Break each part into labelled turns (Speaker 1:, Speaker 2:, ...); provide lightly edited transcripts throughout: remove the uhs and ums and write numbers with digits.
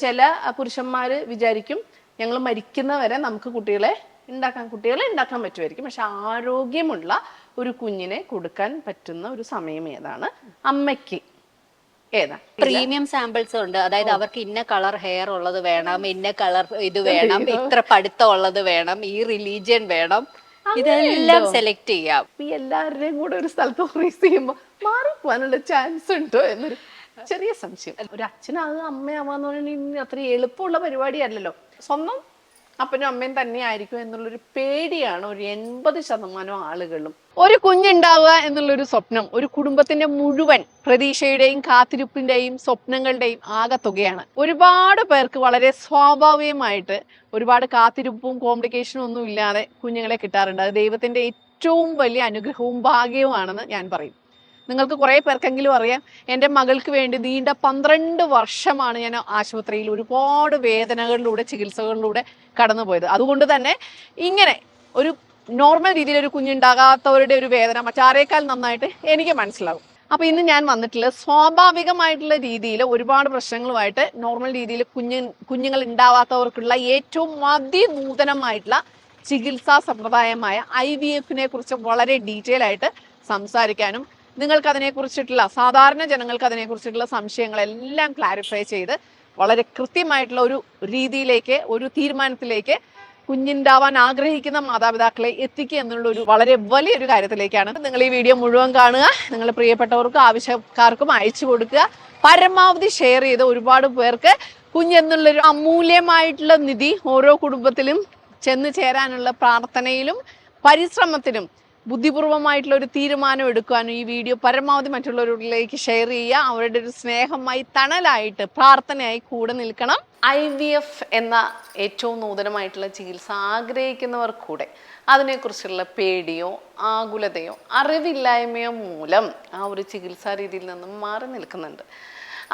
Speaker 1: ചില പുരുഷന്മാർ വിചാരിക്കും ഞങ്ങൾ മരിക്കുന്നവരെ നമുക്ക് കുട്ടികളെ ഉണ്ടാക്കാൻ പറ്റുമായിരിക്കും. പക്ഷെ ആരോഗ്യമുള്ള ഒരു കുഞ്ഞിനെ കൊടുക്കാൻ പറ്റുന്ന ഒരു സമയം ഏതാണ്? അമ്മയ്ക്ക് ഏതാ?
Speaker 2: പ്രീമിയം സാമ്പിൾസ് ഉണ്ട്. അതായത് അവർക്ക് ഇന്ന കളർ ഹെയർ ഉള്ളത് വേണം, ഇന്ന കളർ ഇത് വേണം, ഇത്ര പഠിത്തം ഉള്ളത് വേണം, ഈ റിലീജിയൻ വേണം, ഇതെല്ലാം സെലക്ട് ചെയ്യാം.
Speaker 1: ഈ എല്ലാവരുടെയും കൂടെ ഒരു സ്ഥലത്ത് റേസ് ചെയ്യുമ്പോൾ മാറിപ്പോവാനുള്ള ചാൻസ് ഉണ്ടോ എന്നൊരു ചെറിയ സംശയം. ഒരു അച്ഛനാകുക അമ്മയാവാന്ന് പറഞ്ഞാൽ അത്ര എളുപ്പമുള്ള പരിപാടിയല്ലല്ലോ. സ്വന്തം അപ്പനും അമ്മയും തന്നെ ആയിരിക്കും എന്നുള്ളൊരു പേടിയാണ് ഒരു 80% ആളുകളും. ഒരു കുഞ്ഞുണ്ടാവുക എന്നുള്ളൊരു സ്വപ്നം ഒരു കുടുംബത്തിന്റെ മുഴുവൻ പ്രതീക്ഷയുടെയും കാത്തിരിപ്പിന്റെയും സ്വപ്നങ്ങളുടെയും ആകെത്തുകയാണ്. ഒരുപാട് പേർക്ക് വളരെ സ്വാഭാവികമായിട്ട് ഒരുപാട് കാത്തിരിപ്പും കോംപ്ലിക്കേഷനും ഒന്നും ഇല്ലാതെ കുഞ്ഞുങ്ങളെ കിട്ടാറുണ്ട്. അത് ദൈവത്തിന്റെ ഏറ്റവും വലിയ അനുഗ്രഹവും ഭാഗ്യവുമാണെന്ന് ഞാൻ പറയും. നിങ്ങൾക്ക് കുറേ പേർക്കെങ്കിലും അറിയാം, എൻ്റെ മകൾക്ക് വേണ്ടി നീണ്ട 12 വർഷമാണ് ഞാൻ ആശുപത്രിയിൽ ഒരുപാട് വേദനകളിലൂടെ ചികിത്സകളിലൂടെ കടന്നുപോയത്. അതുകൊണ്ട് തന്നെ ഇങ്ങനെ ഒരു നോർമൽ രീതിയിൽ ഒരു കുഞ്ഞുണ്ടാകാത്തവരുടെ ഒരു വേദന മറ്റാരേക്കാൾ നന്നായിട്ട് എനിക്ക് മനസ്സിലാവും. അപ്പോൾ ഇന്ന് ഞാൻ വന്നിട്ടുള്ളത് സ്വാഭാവികമായിട്ടുള്ള രീതിയിൽ ഒരുപാട് പ്രശ്നങ്ങളുമായിട്ട് നോർമൽ രീതിയിൽ കുഞ്ഞുങ്ങൾ ഉണ്ടാവാത്തവർക്കുള്ള ഏറ്റവും അതിനൂതനമായിട്ടുള്ള ചികിത്സാ സമ്പ്രദായമായ IVF-നെ കുറിച്ച് വളരെ ഡീറ്റെയിൽ ആയിട്ട് സംസാരിക്കാനും നിങ്ങൾക്ക് അതിനെക്കുറിച്ചിട്ടുള്ള സാധാരണ ജനങ്ങൾക്ക് അതിനെക്കുറിച്ചിട്ടുള്ള സംശയങ്ങളെല്ലാം ക്ലാരിഫൈ ചെയ്ത് വളരെ കൃത്യമായിട്ടുള്ള ഒരു രീതിയിലേക്ക്, ഒരു തീരുമാനത്തിലേക്ക് കുഞ്ഞുണ്ടാവാൻ ആഗ്രഹിക്കുന്ന മാതാപിതാക്കളെ എത്തിക്കുക എന്നുള്ള ഒരു വളരെ വലിയൊരു കാര്യത്തിലേക്കാണ്. നിങ്ങൾ ഈ വീഡിയോ മുഴുവൻ കാണുക, നിങ്ങൾ പ്രിയപ്പെട്ടവർക്കും ആവശ്യക്കാർക്കും അയച്ചു കൊടുക്കുക, പരമാവധി ഷെയർ ചെയ്ത് ഒരുപാട് പേർക്ക് കുഞ്ഞെന്നുള്ളൊരു അമൂല്യമായിട്ടുള്ള നിധി ഓരോ കുടുംബത്തിലും ചെന്ന് ചേരാനുള്ള പ്രാർത്ഥനയിലും പരിശ്രമത്തിനും ബുദ്ധിപൂർവമായിട്ടുള്ള ഒരു തീരുമാനം എടുക്കാനും ഈ വീഡിയോ പരമാവധി മറ്റുള്ളവരിലേക്ക് ഷെയർ ചെയ്യുക. അവരുടെ ഒരു സ്നേഹമായി, തണലായിട്ട്, പ്രാർത്ഥനയായി കൂടെ നിൽക്കണം. IVF എന്ന ഏറ്റവും നൂതനമായിട്ടുള്ള ചികിത്സ ആഗ്രഹിക്കുന്നവർ കൂടെ അതിനെക്കുറിച്ചുള്ള പേടിയോ ആകുലതയോ അറിവില്ലായ്മയോ മൂലം ആ ഒരു ചികിത്സാ രീതിയിൽ നിന്നും മാറി നിൽക്കുന്നുണ്ട്.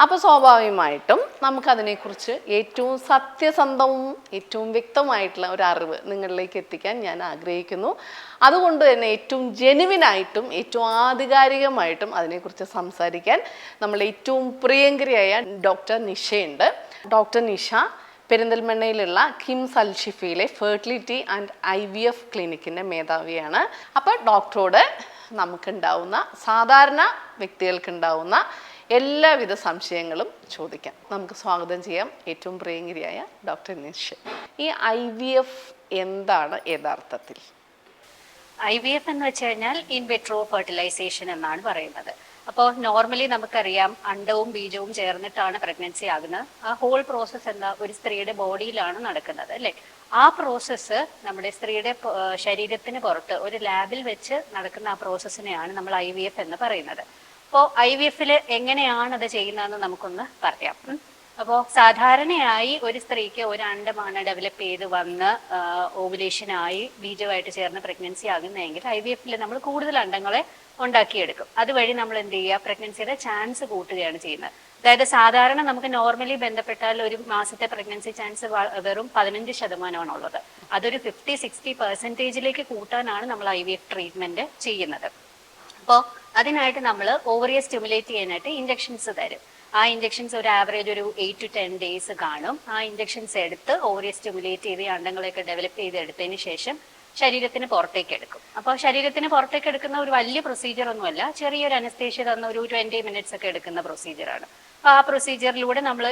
Speaker 1: അപ്പോൾ സ്വാഭാവികമായിട്ടും നമുക്കതിനെക്കുറിച്ച് ഏറ്റവും സത്യസന്ധവും ഏറ്റവും വ്യക്തമായിട്ടുള്ള ഒരു അറിവ് നിങ്ങളിലേക്ക് എത്തിക്കാൻ ഞാൻ ആഗ്രഹിക്കുന്നു. അതുകൊണ്ട് തന്നെ ഏറ്റവും ജെനുവിനായിട്ടും ഏറ്റവും ആധികാരികമായിട്ടും അതിനെക്കുറിച്ച് സംസാരിക്കാൻ നമ്മൾ ഏറ്റവും പ്രിയങ്കരിയായ ഡോക്ടർ നിഷയുണ്ട്. ഡോക്ടർ നിഷ പെരിന്തൽമണ്ണയിലുള്ള കിംസ് അൽ ഷിഫയിലെ ഫെർട്ടിലിറ്റി ആൻഡ് IVF ക്ലിനിക്കിൻ്റെ മേധാവിയാണ്. അപ്പോൾ ഡോക്ടറോട് നമുക്കുണ്ടാവുന്ന, സാധാരണ വ്യക്തികൾക്കുണ്ടാവുന്ന എല്ലാവിധ സംശയങ്ങളും ചോദിക്കാം. നമുക്ക് സ്വാഗതം ചെയ്യാം ഏറ്റവും പ്രിയങ്കരിയായ ഡോക്ടർ നിഷ. ഈ IVF എന്താണ് യഥാർത്ഥത്തിൽ?
Speaker 2: IVF എന്ന് വെച്ച് കഴിഞ്ഞാൽ ഇൻ വിട്രോ ഫെർട്ടിലൈസേഷൻ എന്നാണ് പറയുന്നത്. അപ്പോൾ നോർമലി നമുക്കറിയാം അണ്ടവും ബീജവും ചേർന്നിട്ടാണ് പ്രഗ്നൻസി ആകുന്നത്. ആ ഹോൾ പ്രോസസ്സ് എന്താ, ഒരു സ്ത്രീയുടെ ബോഡിയിലാണ് നടക്കുന്നത് അല്ലേ. ആ പ്രോസസ്സ് നമ്മുടെ സ്ത്രീയുടെ ശരീരത്തിന് പുറത്ത് ഒരു ലാബിൽ വെച്ച് നടക്കുന്ന ആ പ്രോസസ്സിനെയാണ് നമ്മൾ IVF എന്ന് പറയുന്നത്. അപ്പോൾ IVF-ൽ എങ്ങനെയാണ് അത് ചെയ്യുന്നതെന്ന് നമുക്കൊന്ന് പറയാം. അപ്പോൾ സാധാരണയായി ഒരു സ്ത്രീക്ക് ഒരു അണ്ടമാണ് ഡെവലപ്പ് ചെയ്ത് വന്ന് ഓവുലേഷനായി ബീജമായിട്ട് ചേർന്ന് പ്രഗ്നൻസി ആകുന്നതെങ്കിൽ IVF-ൽ നമ്മൾ കൂടുതൽ അണ്ടങ്ങളെ ഉണ്ടാക്കിയെടുക്കും. അതുവഴി നമ്മൾ എന്ത് ചെയ്യുക, പ്രഗ്നൻസിയുടെ ചാൻസ് കൂട്ടുകയാണ് ചെയ്യുന്നത്. അതായത് സാധാരണ നമുക്ക് നോർമലി ബന്ധപ്പെട്ടാൽ ഒരു മാസത്തെ പ്രഗ്നൻസി ചാൻസ് വെറും 15% ഉള്ളത്. അതൊരു 50-60% കൂട്ടാനാണ് നമ്മൾ IVF ട്രീറ്റ്മെന്റ് ചെയ്യുന്നത്. അപ്പോൾ അതിനായിട്ട് നമ്മൾ ഓവറിയെ സ്റ്റിമുലേറ്റ് ചെയ്യാനായിട്ട് ഇഞ്ചക്ഷൻസ് തരും. ആ ഇഞ്ചക്ഷൻസ് ഒരു ആവറേജ് ഒരു 8 to 10 days കാണും. ആ ഇഞ്ചക്ഷൻസ് എടുത്ത് ഓവറിയെ സ്റ്റിമുലേറ്റ് ചെയ്ത് അണ്ടങ്ങളെയൊക്കെ ഡെവലപ്പ് ചെയ്തെടുത്തതിന് ശേഷം ശരീരത്തിന് പുറത്തേക്ക് എടുക്കും. അപ്പോൾ ശരീരത്തിന് പുറത്തേക്ക് എടുക്കുന്ന ഒരു വലിയ പ്രൊസീജിയർ ഒന്നുമല്ല, ചെറിയൊരു അനസ്തേഷ്യ തന്ന ഒരു 20 minutes ഒക്കെ എടുക്കുന്ന പ്രൊസീജിയറാണ്. അപ്പോൾ ആ പ്രൊസീജിയറിലൂടെ നമ്മൾ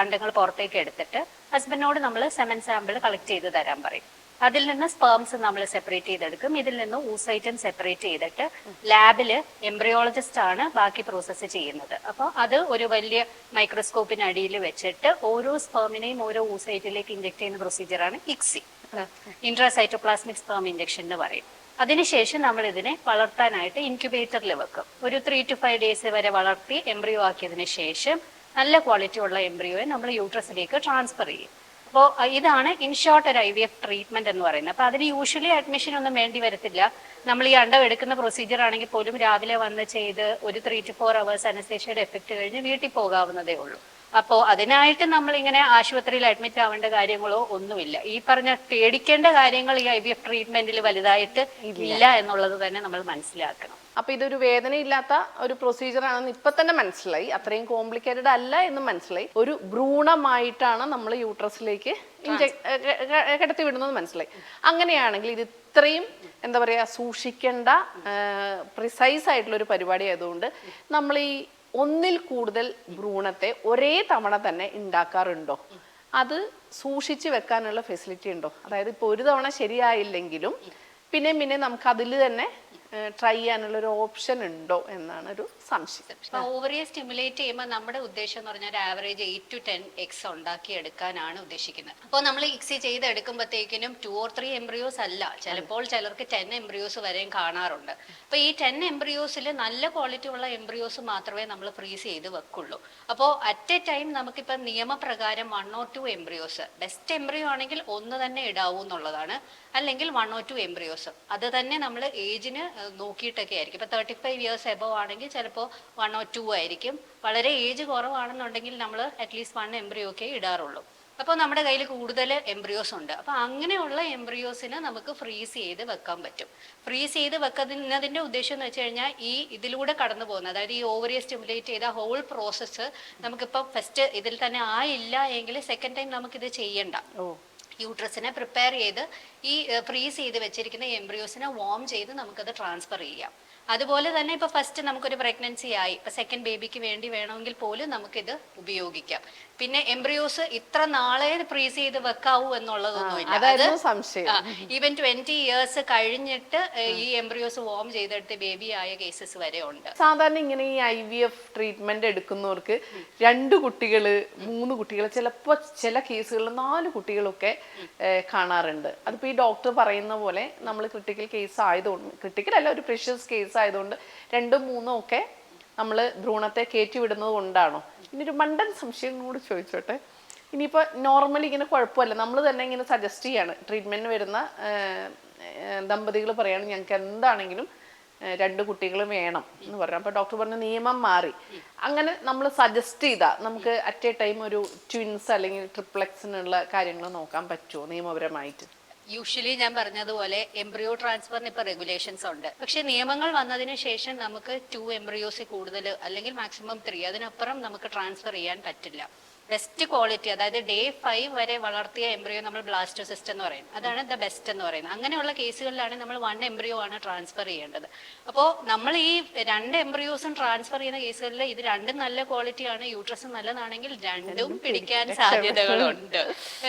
Speaker 2: അണ്ടങ്ങൾ പുറത്തേക്ക് എടുത്തിട്ട് ഹസ്ബൻഡിനോട് നമ്മൾ സെമൻ സാമ്പിൾ കളക്ട് ചെയ്ത് തരാൻ പറയും. അതിൽ നിന്ന് സ്പേംസ് നമ്മൾ സെപ്പറേറ്റ് ചെയ്തെടുക്കും. ഇതിൽ നിന്ന് ഊസൈറ്റം സെപ്പറേറ്റ് ചെയ്തിട്ട് ലാബില് എംബ്രിയോളജിസ്റ്റ് ആണ് ബാക്കി പ്രോസസ്സ് ചെയ്യുന്നത്. അപ്പോൾ അത് ഒരു വലിയ മൈക്രോസ്കോപ്പിനടിയിൽ വെച്ചിട്ട് ഓരോ സ്പേമിനെയും ഓരോ ഊസൈറ്റിലേക്ക് ഇഞ്ചെക്ട് ചെയ്യുന്ന പ്രൊസീജിയറാണ് ICSI, ഇൻട്രാസൈറ്റോപ്ലാസ്മിക് സ്പേം ഇഞ്ചക്ഷൻ എന്ന് പറയും. അതിനുശേഷം നമ്മൾ ഇതിനെ വളർത്താനായിട്ട് ഇൻക്യുബേറ്ററിൽ വെക്കും. ഒരു 3 to 5 days വരെ വളർത്തി എംബ്രിയോ ആക്കിയതിന് ശേഷം നല്ല ക്വാളിറ്റി ഉള്ള എംബ്രിയോയെ നമ്മൾ യൂട്രസിലേക്ക് ട്രാൻസ്ഫർ ചെയ്യും. അപ്പോൾ ഇതാണ് ഇൻ ഷോർട്ട് ഒരു IVF ട്രീറ്റ്മെന്റ് എന്ന് പറയുന്നത്. അപ്പോൾ അതിന് യൂഷ്വലി അഡ്മിഷൻ ഒന്നും വേണ്ടി വരത്തില്ല. നമ്മൾ ഈ അണ്ടം എടുക്കുന്ന പ്രൊസീജിയർ ആണെങ്കിൽ പോലും രാവിലെ വന്ന് ചെയ്ത് ഒരു 3 to 4 hours അനസ്തേഷ്യയുടെ എഫക്ട് കഴിഞ്ഞ് വീട്ടിൽ പോകാവുന്നതേ ഉള്ളൂ. അപ്പോൾ അതിനായിട്ട് നമ്മൾ ഇങ്ങനെ ആശുപത്രിയിൽ അഡ്മിറ്റ് ആവേണ്ട കാര്യങ്ങളോ ഒന്നുമില്ല. ഈ പറഞ്ഞ പേടിക്കേണ്ട കാര്യങ്ങൾ ഈ IVF ട്രീറ്റ്മെന്റിൽ വലുതായിട്ട് ഇല്ല എന്നുള്ളത് തന്നെ നമ്മൾ മനസ്സിലാക്കണം.
Speaker 1: അപ്പൊ ഇതൊരു വേദനയില്ലാത്ത ഒരു പ്രൊസീജിയർ ആണെന്ന് ഇപ്പൊ തന്നെ മനസ്സിലായി, അത്രയും കോംപ്ലിക്കേറ്റഡ് അല്ല എന്ന് മനസ്സിലായി. ഒരു ഭ്രൂണമായിട്ടാണ് നമ്മൾ യൂട്രസിലേക്ക് കിടത്തി വിടുന്നത് മനസ്സിലായി. അങ്ങനെയാണെങ്കിൽ ഇത് ഇത്രയും എന്താ പറയാ സൂക്ഷിക്കേണ്ട പ്രിസൈസ് ആയിട്ടുള്ള ഒരു പരിപാടി ആയതുകൊണ്ട് നമ്മൾ ഈ ഒന്നിൽ കൂടുതൽ ഭ്രൂണത്തെ ഒരേ തവണ തന്നെ ഉണ്ടാക്കാറുണ്ടോ? അത് സൂക്ഷിച്ചു വെക്കാനുള്ള ഫെസിലിറ്റി ഉണ്ടോ? അതായത് ഇപ്പോൾ ഒരു തവണ ശരിയായില്ലെങ്കിലും പിന്നെ നമുക്ക് അതിൽ തന്നെ ട്രൈ ചെയ്യാനുള്ള ഒരു ഓപ്ഷൻ ഉണ്ടോ എന്നാണ് ഒരു സംശയം.
Speaker 2: ഓവറിയെ സ്റ്റിമുലേറ്റ് ചെയ്യുമ്പോൾ നമ്മുടെ ഉദ്ദേശം എന്ന് പറഞ്ഞാൽ ആവറേജ് 8 to 10 എക്സ് ഉണ്ടാക്കി എടുക്കാനാണ് ഉദ്ദേശിക്കുന്നത്. അപ്പോൾ നമ്മൾ ഇക്സി ചെയ്തെടുക്കുമ്പോഴത്തേക്കിനും 2 or 3 എംബ്രിയോസ് അല്ല, ചിലപ്പോൾ ചിലർക്ക് 10 എംബ്രിയോസ് വരെയും കാണാറുണ്ട്. അപ്പോൾ ഈ 10 എംബ്രിയോസിൽ നല്ല ക്വാളിറ്റി ഉള്ള എംബ്രിയോസ് മാത്രമേ നമ്മൾ ഫ്രീസ് ചെയ്ത് വെക്കുള്ളൂ. അപ്പോൾ അറ്റ് എ ടൈം നമുക്കിപ്പോൾ നിയമപ്രകാരം 1 or 2 എംബ്രിയോസ്, ബെസ്റ്റ് എംബ്രിയോ ആണെങ്കിൽ ഒന്ന് തന്നെ ഇടാവൂ എന്നുള്ളതാണ്, അല്ലെങ്കിൽ 1 or 2 എംബ്രിയോസ്. അത് തന്നെ നമ്മൾ ഏജിന് നോക്കിയിട്ടൊക്കെ ആയിരിക്കും. ഇപ്പൊ 35 years എബവ് ആണെങ്കിൽ ചിലപ്പോൾ 1 or 2 ആയിരിക്കും. വളരെ ഏജ് കുറവാണെന്നുണ്ടെങ്കിൽ നമ്മൾ അറ്റ്ലീസ്റ്റ് 1 എംബ്രിയോ ഒക്കെ ഇടാറുള്ളൂ. അപ്പോൾ നമ്മുടെ കയ്യിൽ കൂടുതൽ എംബ്രിയോസ് ഉണ്ട്. അപ്പൊ അങ്ങനെയുള്ള എംബ്രിയോസിനെ നമുക്ക് ഫ്രീസ് ചെയ്ത് വെക്കാൻ പറ്റും. ഫ്രീസ് ചെയ്ത് വെക്കുന്നതിന്റെ ഉദ്ദേശം എന്ന് വെച്ച് കഴിഞ്ഞാൽ ഈ ഇതിലൂടെ കടന്നു പോകുന്നത്, അതായത് ഈ ഓവറിയെ സ്റ്റിമുലേറ്റ് ചെയ്ത ഹോൾ പ്രോസസ്സ് നമുക്കിപ്പോൾ ഫസ്റ്റ് ഇതിൽ തന്നെ ആയില്ല എങ്കിൽ സെക്കൻഡ് ടൈം നമുക്കിത് ചെയ്യണ്ട. യൂട്രസിനെ പ്രിപ്പയർ ചെയ്ത് ഈ ഫ്രീസ് ചെയ്ത് വെച്ചിരിക്കുന്ന എംബ്രിയോസിനെ വാം ചെയ്ത് നമുക്കത് ട്രാൻസ്ഫർ ചെയ്യാം. അതുപോലെ തന്നെ ഇപ്പൊ ഫസ്റ്റ് നമുക്കൊരു പ്രഗ്നൻസി ആയി, ഇപ്പൊ സെക്കൻഡ് ബേബിക്ക് വേണ്ടി വേണമെങ്കിൽ പോലും നമുക്കിത് ഉപയോഗിക്കാം. പിന്നെ എംബ്രിയോസ് ഇത്ര നാളെ ഫ്രീസ് ചെയ്ത് വെക്കാവൂ എന്നുള്ളതൊന്നുമില്ല. ഈവൻ 20 years കഴിഞ്ഞിട്ട് ഈ എംബ്രിയോസ് വാം ചെയ്തെടുത്ത് ബേബി ആയ കേസസ് വരെ ഉണ്ട്.
Speaker 1: സാധാരണ ഇങ്ങനെ ഈ IVF ട്രീറ്റ്മെന്റ് എടുക്കുന്നവർക്ക് 2 കുട്ടികള് 3 കുട്ടികൾ, ചിലപ്പോ ചില കേസുകളിൽ 4 കുട്ടികളൊക്കെ കാണാറുണ്ട്. അതിപ്പോ ഈ ഡോക്ടർ പറയുന്ന പോലെ നമ്മൾ ക്രിട്ടിക്കൽ കേസ് ആയതുകൊണ്ട്, ക്രിട്ടിക്കൽ അല്ല, ഒരു പ്രഷ്യസ് കേസ് ആയതുകൊണ്ട് 2 3 ഒക്കെ നമ്മൾ ഭ്രൂണത്തെ കയറ്റി വിടുന്നത് കൊണ്ടാണോ? ഇനിയൊരു മണ്ടൻ സംശയം കൂടി ചോദിച്ചോട്ടെ. ഇനിയിപ്പോൾ നോർമലി ഇങ്ങനെ കുഴപ്പമില്ല, നമ്മൾ തന്നെ ഇങ്ങനെ സജസ്റ്റ് ചെയ്യാണ്, ട്രീറ്റ്മെൻറ്റിന് വരുന്ന ദമ്പതികൾ പറയാണ് ഞങ്ങൾക്ക് എന്താണെങ്കിലും 2 കുട്ടികൾ വേണം എന്ന് പറഞ്ഞു. അപ്പോൾ ഡോക്ടർ പറഞ്ഞ നിയമം മാറി. അങ്ങനെ നമ്മൾ സജസ്റ്റ് ചെയ്താൽ നമുക്ക് അറ്റ് എ ടൈം ഒരു ട്വിൻസ് അല്ലെങ്കിൽ ട്രിപ്ലെക്സിനുള്ള കാര്യങ്ങൾ നോക്കാൻ പറ്റുമോ നിയമപരമായിട്ട്?
Speaker 2: യൂഷ്വലി ഞാൻ പറഞ്ഞതുപോലെ എംബ്രിയോ ട്രാൻസ്ഫറിന് ഇപ്പൊ റെഗുലേഷൻസ് ഉണ്ട്. പക്ഷെ നിയമങ്ങൾ വന്നതിന് ശേഷം നമുക്ക് 2 എംബ്രിയോസ് കൂടുതൽ അല്ലെങ്കിൽ മാക്സിമം 3, അതിനപ്പുറം നമുക്ക് ട്രാൻസ്ഫർ ചെയ്യാൻ പറ്റില്ല. ബെസ്റ്റ് ക്വാളിറ്റി, അതായത് day 5 വരെ വളർത്തിയ എംബ്രിയോ നമ്മൾ ബ്ലാസ്റ്റോസിസ്റ്റ് എന്ന് പറയും, അതാണ് ദ ബെസ്റ്റ് എന്ന് പറയുന്നത്. അങ്ങനെയുള്ള കേസുകളിലാണ് നമ്മൾ 1 എംബ്രിയോ ആണ് ട്രാൻസ്ഫർ ചെയ്യേണ്ടത്. അപ്പോൾ നമ്മൾ ഈ 2 എംബ്രിയോസും ട്രാൻസ്ഫർ ചെയ്യുന്ന കേസുകളിൽ ഇത് രണ്ടും നല്ല ക്വാളിറ്റിയാണ്, യൂട്രസും നല്ലതാണെങ്കിൽ രണ്ടും പിടിക്കാൻ സാധ്യതകളുണ്ട്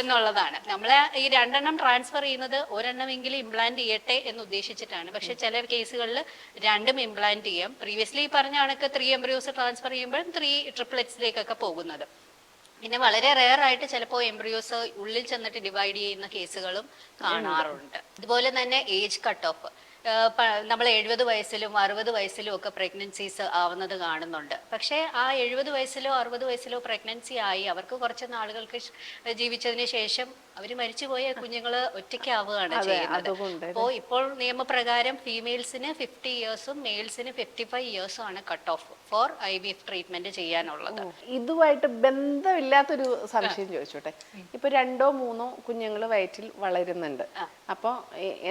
Speaker 2: എന്നുള്ളതാണ്. നമ്മൾ ഈ 2 എണ്ണം ട്രാൻസ്ഫർ ചെയ്യുന്നത് ഒരെണ്ണമെങ്കിലും ഇംപ്ലാന്റ് ചെയ്യട്ടെ എന്ന് ഉദ്ദേശിച്ചിട്ടാണ്. പക്ഷെ ചില കേസുകളിൽ 2ഉം ഇംപ്ലാന്റ് ചെയ്യാം. പ്രീവിയസ്ലി ഈ പറഞ്ഞ കണക്ക് 3 എംബ്രിയോസ് ട്രാൻസ്ഫർ ചെയ്യുമ്പോഴും 3 ട്രിപ്ലെറ്റ്സിലേക്കൊക്കെ പോകുന്നത്. പിന്നെ വളരെ റെയർ ആയിട്ട് ചിലപ്പോൾ എംബ്രിയോസ് ഉള്ളിൽ ചെന്നിട്ട് ഡിവൈഡ് ചെയ്യുന്ന കേസുകളും കാണാറുണ്ട്. അതുപോലെ തന്നെ ഏജ് കട്ട് ഓഫ്, നമ്മൾ 70 വയസ്സിലും 60 വയസ്സിലും ഒക്കെ പ്രഗ്നൻസീസ് ആവുന്നത് കാണുന്നുണ്ട്. പക്ഷേ ആ 70 വയസ്സിലോ 60 വയസ്സിലോ പ്രഗ്നൻസി ആയി അവർക്ക് കുറച്ച് നാളുകൾക്ക് ജീവിച്ചതിന് ശേഷം അവർ മരിച്ചുപോയ കുഞ്ഞുങ്ങള് ഒറ്റയ്ക്കാവുകയാണ് ചെയ്യുന്നത്. അപ്പോൾ ഇപ്പോൾ നിയമപ്രകാരം ഫീമെയിൽസിന് 50 yearsഉം മെയിൽസിന് 55 yearsഉം ആണ് cut off for IVF treatment ചെയ്യാനുള്ളത്.
Speaker 1: ഇതുമായിട്ട് ബന്ധമില്ലാത്തൊരു സംശയം ചോദിച്ചോട്ടെ. ഇപ്പൊ 2 or 3 കുഞ്ഞുങ്ങൾ വയറ്റിൽ വളരുന്നുണ്ട്. അപ്പൊ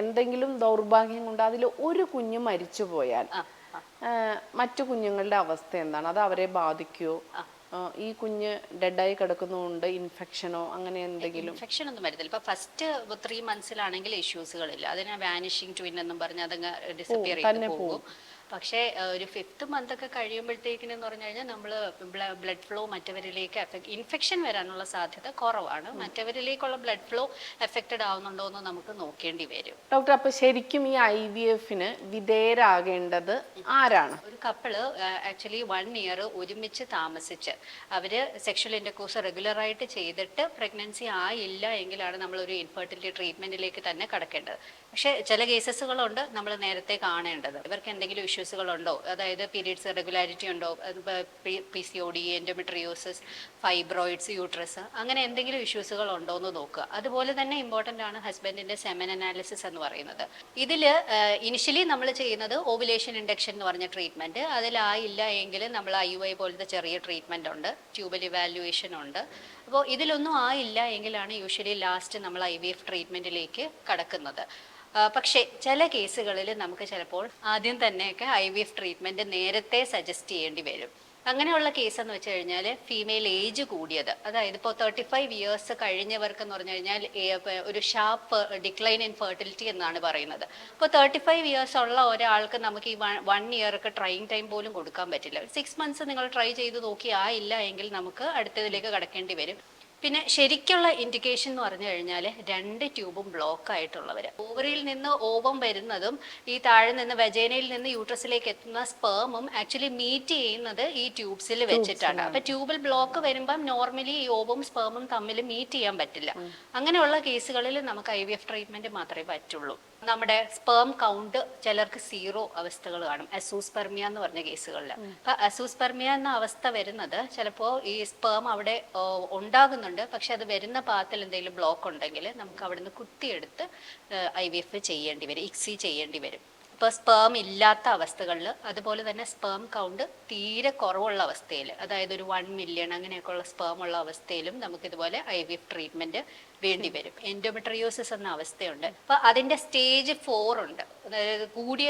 Speaker 1: എന്തെങ്കിലും ദൗർഭാഗ്യം കൊണ്ട് അതിൽ ഒരു കുഞ്ഞ് മരിച്ചു പോയാൽ മറ്റു കുഞ്ഞുങ്ങളുടെ അവസ്ഥ എന്താണ്? അത് അവരെ ബാധിക്കുമോ? ഈ കുഞ്ഞ് ഡെഡായി കിടക്കുന്നതുകൊണ്ട് ഇൻഫെക്ഷനോ അങ്ങനെ എന്തെങ്കിലും?
Speaker 2: ഇൻഫെക്ഷൻ ഒന്നും വരുന്നില്ല. ഇപ്പൊ ഫസ്റ്റ് 3 monthsലാണെങ്കിൽ ഇഷ്യൂസുകളില്ല, അതിനെ വാനിഷിംഗ് ട്വിൻ എന്നും പറഞ്ഞ് അതങ്ങ് ഡിസപ്പിയർ ചെയ്ത് പോകും. പക്ഷേ ഒരു 5th month ഒക്കെ കഴിയുമ്പോഴത്തേക്കിനെന്ന് പറഞ്ഞു കഴിഞ്ഞാൽ നമ്മൾ ബ്ലഡ് ഫ്ലോ മറ്റവരിലേക്ക് ഇൻഫെക്ഷൻ വരാനുള്ള സാധ്യത കുറവാണ്. മറ്റവരിലേക്കുള്ള ബ്ലഡ് ഫ്ലോ എഫക്റ്റഡ് ആവുന്നുണ്ടോ എന്ന് നമുക്ക് നോക്കേണ്ടി വരും.
Speaker 1: ഡോക്ടർ, അപ്പൊ ശരിക്കും ഈ IVFന് വിധേയരാകേണ്ടത് ആരാണ്?
Speaker 2: ഒരു കപ്പിള് ആക്ച്വലി 1 year ഒരുമിച്ച് താമസിച്ച് അവര് സെക്ഷൽ ഇന്റർകോഴ്സ് റെഗുലർ ആയിട്ട് ചെയ്തിട്ട് പ്രഗ്നൻസി ആയില്ല എങ്കിലാണ് നമ്മൾ ഒരു ഇൻഫെർട്ടിലിറ്റി ട്രീറ്റ്മെന്റിലേക്ക് തന്നെ കടക്കേണ്ടത്. പക്ഷെ ചില കേസസുകളുണ്ട് നമ്മൾ നേരത്തെ കാണേണ്ടത്. ഇവർക്ക് എന്തെങ്കിലും ഇഷ്യൂസുകളുണ്ടോ, അതായത് പീരീഡ്സ് ഇറഗുലാരിറ്റി ഉണ്ടോ, PCOD, എൻഡോമെട്രിയോസിസ്, ഫൈബ്രോയിഡ്സ്, യൂട്രസ്, അങ്ങനെ എന്തെങ്കിലും ഇഷ്യൂസുകൾ ഉണ്ടോ എന്ന് നോക്കുക. അതുപോലെ തന്നെ ഇമ്പോർട്ടൻ്റ് ആണ് ഹസ്ബൻഡിൻ്റെ സെമൻ അനാലിസിസ് എന്ന് പറയുന്നത്. ഇതിൽ ഇനിഷ്യലി നമ്മൾ ചെയ്യുന്നത് ഓവുലേഷൻ ഇൻഡക്ഷൻ എന്ന് പറഞ്ഞ ട്രീറ്റ്മെൻറ്റ്. അതിലായില്ല എങ്കിൽ നമ്മൾ IUI പോലത്തെ ചെറിയ ട്രീറ്റ്മെൻ്റ് ഉണ്ട്, ട്യൂബൽ ഇവാലുവേഷൻ ഉണ്ട്. അപ്പോൾ ഇതിലൊന്നും ആയില്ല എങ്കിലാണ് യൂഷ്വലി ലാസ്റ്റ് നമ്മൾ IVF ട്രീറ്റ്മെൻറ്റിലേക്ക് കടക്കുന്നത്. പക്ഷേ ചില കേസുകളിൽ നമുക്ക് ചിലപ്പോൾ ആദ്യം തന്നെയൊക്കെ IVF ട്രീറ്റ്മെൻറ്റ് നേരത്തെ സജസ്റ്റ് ചെയ്യേണ്ടി വരും. അങ്ങനെയുള്ള കേസ് എന്ന് വെച്ച് കഴിഞ്ഞാൽ ഫീമെയിൽ ഏജ് കൂടിയത്, അതായത് ഇപ്പോൾ 35 ഇയേഴ്സ് കഴിഞ്ഞവർക്ക് എന്ന് പറഞ്ഞു കഴിഞ്ഞാൽ ഒരു ഷാർപ്പ് ഡിക്ലൈൻ ഇൻ ഫെർട്ടിലിറ്റി എന്നാണ് പറയുന്നത്. ഇപ്പോൾ 35 ഇയേഴ്സ് ഉള്ള ഒരാൾക്ക് നമുക്ക് ഈ 1 ഇയർക്ക് ട്രൈയിങ് ടൈം പോലും കൊടുക്കാൻ പറ്റില്ല. 6 മന്ത്സ് നിങ്ങൾ ട്രൈ ചെയ്ത് നോക്കി ആയില്ല എങ്കിൽ നമുക്ക് അടുത്തതിലേക്ക് കടക്കേണ്ടി വരും. പിന്നെ ശരിക്കുള്ള ഇൻഡിക്കേഷൻ എന്ന് പറഞ്ഞു കഴിഞ്ഞാൽ 2 ട്യൂബും ബ്ലോക്ക് ആയിട്ടുള്ളവർ, ഓവറിയിൽ നിന്ന് ഓവം വരുന്നതും ഈ താഴെ നിന്ന് വെജൈനയിൽ നിന്ന് യൂട്രസിലേക്ക് എത്തുന്ന സ്പേമും ആക്ച്വലി മീറ്റ് ചെയ്യുന്നത് ഈ ട്യൂബ്സിൽ വെച്ചിട്ടാണ്. അപ്പൊ ട്യൂബൽ ബ്ലോക്ക് വരുമ്പം നോർമലി ഈ ഓവും സ്പേമും തമ്മിൽ മീറ്റ് ചെയ്യാൻ പറ്റില്ല. അങ്ങനെയുള്ള കേസുകളിൽ നമുക്ക് IVF ട്രീറ്റ്മെന്റ് മാത്രമേ പറ്റുള്ളൂ. നമ്മുടെ സ്പേം കൗണ്ട് ചിലർക്ക് 0 അവസ്ഥകൾ കാണും, അസൂസ്പെർമിയ എന്ന് പറഞ്ഞ കേസുകളിൽ. അപ്പൊ അസൂസ്പെർമിയ എന്ന അവസ്ഥ വരുന്നത് ചിലപ്പോൾ ഈ സ്പേം അവിടെ ഉണ്ടാകുന്നുണ്ട്, പക്ഷെ അത് വരുന്ന പാത്തിൽ എന്തെങ്കിലും ബ്ലോക്ക് ഉണ്ടെങ്കിൽ നമുക്ക് അവിടുന്ന് കുത്തിയെടുത്ത് IVF ചെയ്യേണ്ടി വരും, ICSI ചെയ്യേണ്ടി വരും. ഇപ്പോൾ സ്പേം ഇല്ലാത്ത അവസ്ഥകളിൽ, അതുപോലെ തന്നെ സ്പേം കൗണ്ട് തീരെ കുറവുള്ള അവസ്ഥയിൽ, അതായത് ഒരു 1 മില്യൺ അങ്ങനെയൊക്കെയുള്ള സ്പേം ഉള്ള അവസ്ഥയിലും നമുക്കിതുപോലെ IVF ട്രീറ്റ്മെന്റ് വേണ്ടി വരും. എൻഡോമെട്രിയോസിസ് എന്ന അവസ്ഥയുണ്ട്. അപ്പോൾ അതിൻ്റെ സ്റ്റേജ് 4 ഉണ്ട്. അതായത് കൂടിയ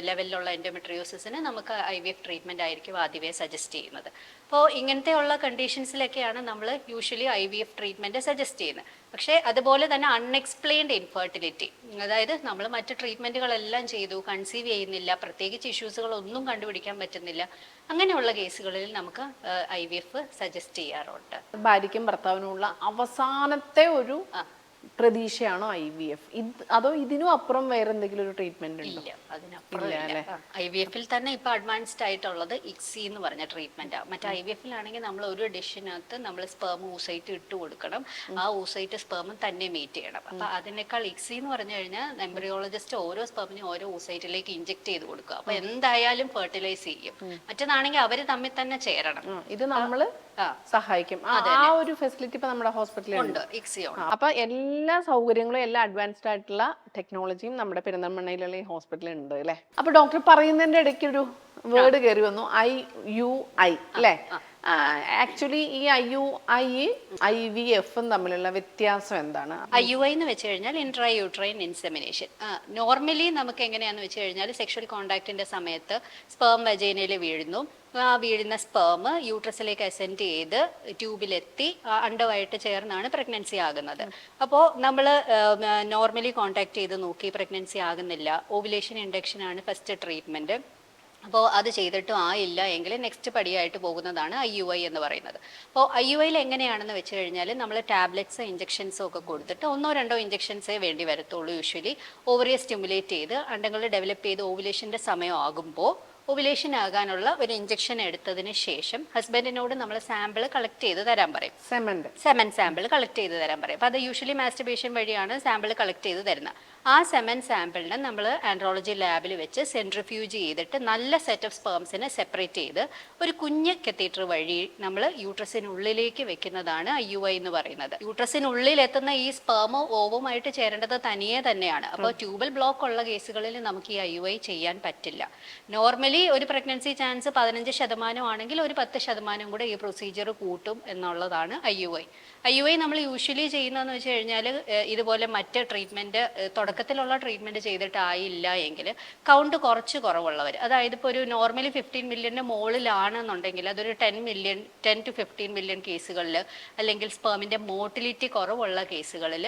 Speaker 2: ലെവലിലുള്ള എൻഡോമെട്രിയോസിന് നമുക്ക് IVF ട്രീറ്റ്മെന്റ് ആയിരിക്കും ആദ്യമേ സജസ്റ്റ് ചെയ്യുന്നത്. അപ്പോൾ ഇങ്ങനത്തെയുള്ള കണ്ടീഷൻസിലൊക്കെയാണ് നമ്മൾ യൂഷ്വലി IVF ട്രീറ്റ്മെന്റ് സജസ്റ്റ് ചെയ്യുന്നത്. പക്ഷേ അതുപോലെ തന്നെ അൺഎക്സ്പ്ലെയിൻഡ് ഇൻഫെർട്ടിലിറ്റി, അതായത് നമ്മൾ മറ്റ് ട്രീറ്റ്മെന്റുകളെല്ലാം ചെയ്തു, കൺസീവ് ചെയ്യുന്നില്ല, പ്രത്യേകിച്ച് ഇഷ്യൂസുകളൊന്നും കണ്ടുപിടിക്കാൻ പറ്റുന്നില്ല, അങ്ങനെയുള്ള കേസുകളിൽ നമുക്ക് IVF സജസ്റ്റ് ചെയ്യാറുണ്ട്.
Speaker 1: ഭാര്യയ്ക്കും ഭർത്താവിനുമുള്ള അവസാനത്തെ ഒരു പ്രതീക്ഷയാണോ IVF? അതോ ഇതിനും അപ്പുറം വേറെ എന്തെങ്കിലും ഒരു ട്രീറ്റ്മെന്റ് ഉണ്ടോ?
Speaker 2: ഇല്ല, അതിനപ്പുറം IVF-ൽ തന്നെ ഇപ്പൊ അഡ്വാൻസ്ഡ് ആയിട്ടുള്ളത് ICSI എന്ന് പറഞ്ഞ ട്രീറ്റ്മെന്റാണ്. മറ്റേ IVF-ലാണെങ്കിൽ നമ്മൾ ഒരു ഡിഷിനകത്ത് നമ്മൾ സ്പേം ഊസൈറ്റ് ഇട്ട് കൊടുക്കണം, ആ ഊസൈറ്റ് സ്പേമും തന്നെ മീറ്റ് ചെയ്യണം. അപ്പൊ അതിനേക്കാൾ ICSI എന്ന് പറഞ്ഞു കഴിഞ്ഞാൽ എംബ്രിയോളജിസ്റ്റ് ഓരോ സ്പേമിനും ഓരോ ഊസൈറ്റിലേക്ക് ഇഞ്ചെക്ട് ചെയ്ത് കൊടുക്കുക. അപ്പൊ എന്തായാലും ഫെർട്ടിലൈസ് ചെയ്യും. മറ്റേതാണെങ്കിൽ അവര് തമ്മിൽ തന്നെ ചേരണം.
Speaker 1: ഇത് നമ്മള് സഹായിക്കും. ആ ഒരു ഫെസിലിറ്റി ഇപ്പൊ നമ്മുടെ ഹോസ്പിറ്റലിൽ ഉണ്ട്,
Speaker 2: ICSI.
Speaker 1: അപ്പൊ എല്ലാ സൗകര്യങ്ങളും, എല്ലാ അഡ്വാൻസ്ഡ് ആയിട്ടുള്ള ടെക്നോളജിയും നമ്മുടെ പെരിന്തൽമണ്ണയിലുള്ള ഈ ഹോസ്പിറ്റലിൽ ഉണ്ട് അല്ലെ. അപ്പൊ ഡോക്ടർ പറയുന്നതിന്റെ ഇടയ്ക്ക് ഒരു വേർഡ് കയറി വന്നു, IUI അല്ലെ. ആക്ച്വലി ഈ IUI IVF തമ്മിലുള്ള വ്യത്യാസം എന്താണ്?
Speaker 2: IUI എന്ന് വെച്ച് കഴിഞ്ഞാൽ ഇൻട്രായൂട്രൈൻ ഇൻസെമിനേഷൻ. നോർമലി നമുക്ക് എങ്ങനെയാന്ന് വെച്ച് കഴിഞ്ഞാൽ സെക്ഷൽ കോണ്ടാക്ടിന്റെ സമയത്ത് സ്പേം വജൈനയിൽ വീഴുന്നു, ആ വീഴുന്ന സ്പേം യൂട്രസിലേക്ക് അസെൻഡ് ചെയ്ത് ട്യൂബിലെത്തി അണ്ടമായിട്ട് ചേർന്നാണ് പ്രഗ്നൻസി ആകുന്നത്. അപ്പോൾ നമ്മൾ നോർമലി കോണ്ടാക്ട് ചെയ്ത് നോക്കി പ്രഗ്നൻസി ആകുന്നില്ല, ഓവുലേഷൻ ഇൻഡക്ഷൻ ആണ് ഫസ്റ്റ് ട്രീറ്റ്മെന്റ്. അപ്പോൾ അത് ചെയ്തിട്ടും ആയില്ല എങ്കിൽ നെക്സ്റ്റ് പടിയായിട്ട് പോകുന്നതാണ് IUI എന്ന് പറയുന്നത്. അപ്പോൾ IUIയിൽ എങ്ങനെയാണെന്ന് വെച്ച് കഴിഞ്ഞാൽ നമ്മൾ ടാബ്ലറ്റ്സ് ഇഞ്ചക്ഷൻസും ഒക്കെ കൊടുത്തിട്ട് 1-2 ഇഞ്ചക്ഷൻസേ വേണ്ടി വരത്തുള്ളൂ. യൂഷ്വലി ഓവറിയെ സ്റ്റിമുലേറ്റ് ചെയ്ത് അണ്ടങ്ങൾ ഡെവലപ്പ് ചെയ്ത് ഓവുലേഷൻ്റെ സമയം ആകുമ്പോൾ ഓവുലേഷൻ ആകാനുള്ള ഒരു ഇഞ്ചക്ഷൻ എടുത്തതിന് ശേഷം ഹസ്ബൻഡിനോട് നമ്മൾ സാമ്പിൾ കളക്ട് ചെയ്ത് തരാൻ പറയും. സെമൻ സാമ്പിൾ കളക്ട് ചെയ്ത് തരാൻ പറയും. അപ്പോൾ അത് യൂഷ്വലി മാസ്റ്റർബേഷൻ വഴിയാണ് സാമ്പിൾ കളക്ട് ചെയ്ത് തരുന്നത്. ആ സെമൻ സാമ്പിളിനെ നമ്മൾ ആൻഡ്രോളജി ലാബിൽ വെച്ച് സെൻട്രിഫ്യൂജ് ചെയ്തിട്ട് നല്ല സെറ്റ് ഓഫ് സ്പേംസിനെ സെപ്പറേറ്റ് ചെയ്ത് ഒരു കുഞ്ഞ് കത്തീറ്റർ വഴി നമ്മൾ യൂട്രസിനുള്ളിലേക്ക് വെക്കുന്നതാണ് IUI എന്ന് പറയുന്നത്. യൂട്രസിനുള്ളിൽ എത്തുന്ന ഈ സ്പേമോ ഓവുമായിട്ട് ചേരേണ്ടത് തനിയെ തന്നെയാണ്. അപ്പോൾ ട്യൂബൽ ബ്ലോക്ക് ഉള്ള കേസുകളിൽ നമുക്ക് ഈ IUI ചെയ്യാൻ പറ്റില്ല. നോർമലി ഒരു പ്രഗ്നൻസി ചാൻസ് 15% ആണെങ്കിൽ ഒരു 10% കൂടെ ഈ പ്രൊസീജിയർ കൂട്ടും എന്നുള്ളതാണ് IUI നമ്മൾ യൂഷ്വലി ചെയ്യുന്നതെന്ന് വെച്ച് കഴിഞ്ഞാൽ ഇതുപോലെ മറ്റ് ട്രീറ്റ്മെന്റ് തുടക്കത്തിലുള്ള ട്രീറ്റ്മെന്റ് ചെയ്തിട്ടായില്ല എങ്കിൽ കൗണ്ട് കുറച്ച് കുറവുള്ളവർ, അതായത് ഇപ്പോൾ ഒരു നോർമലി 15 മില്യന്റെ മുകളിലാണെന്നുണ്ടെങ്കിൽ അതൊരു 10 to 15 മില്യൺ കേസുകളിൽ, അല്ലെങ്കിൽ സ്പേമിന്റെ മോട്ടിലിറ്റി കുറവുള്ള കേസുകളിൽ,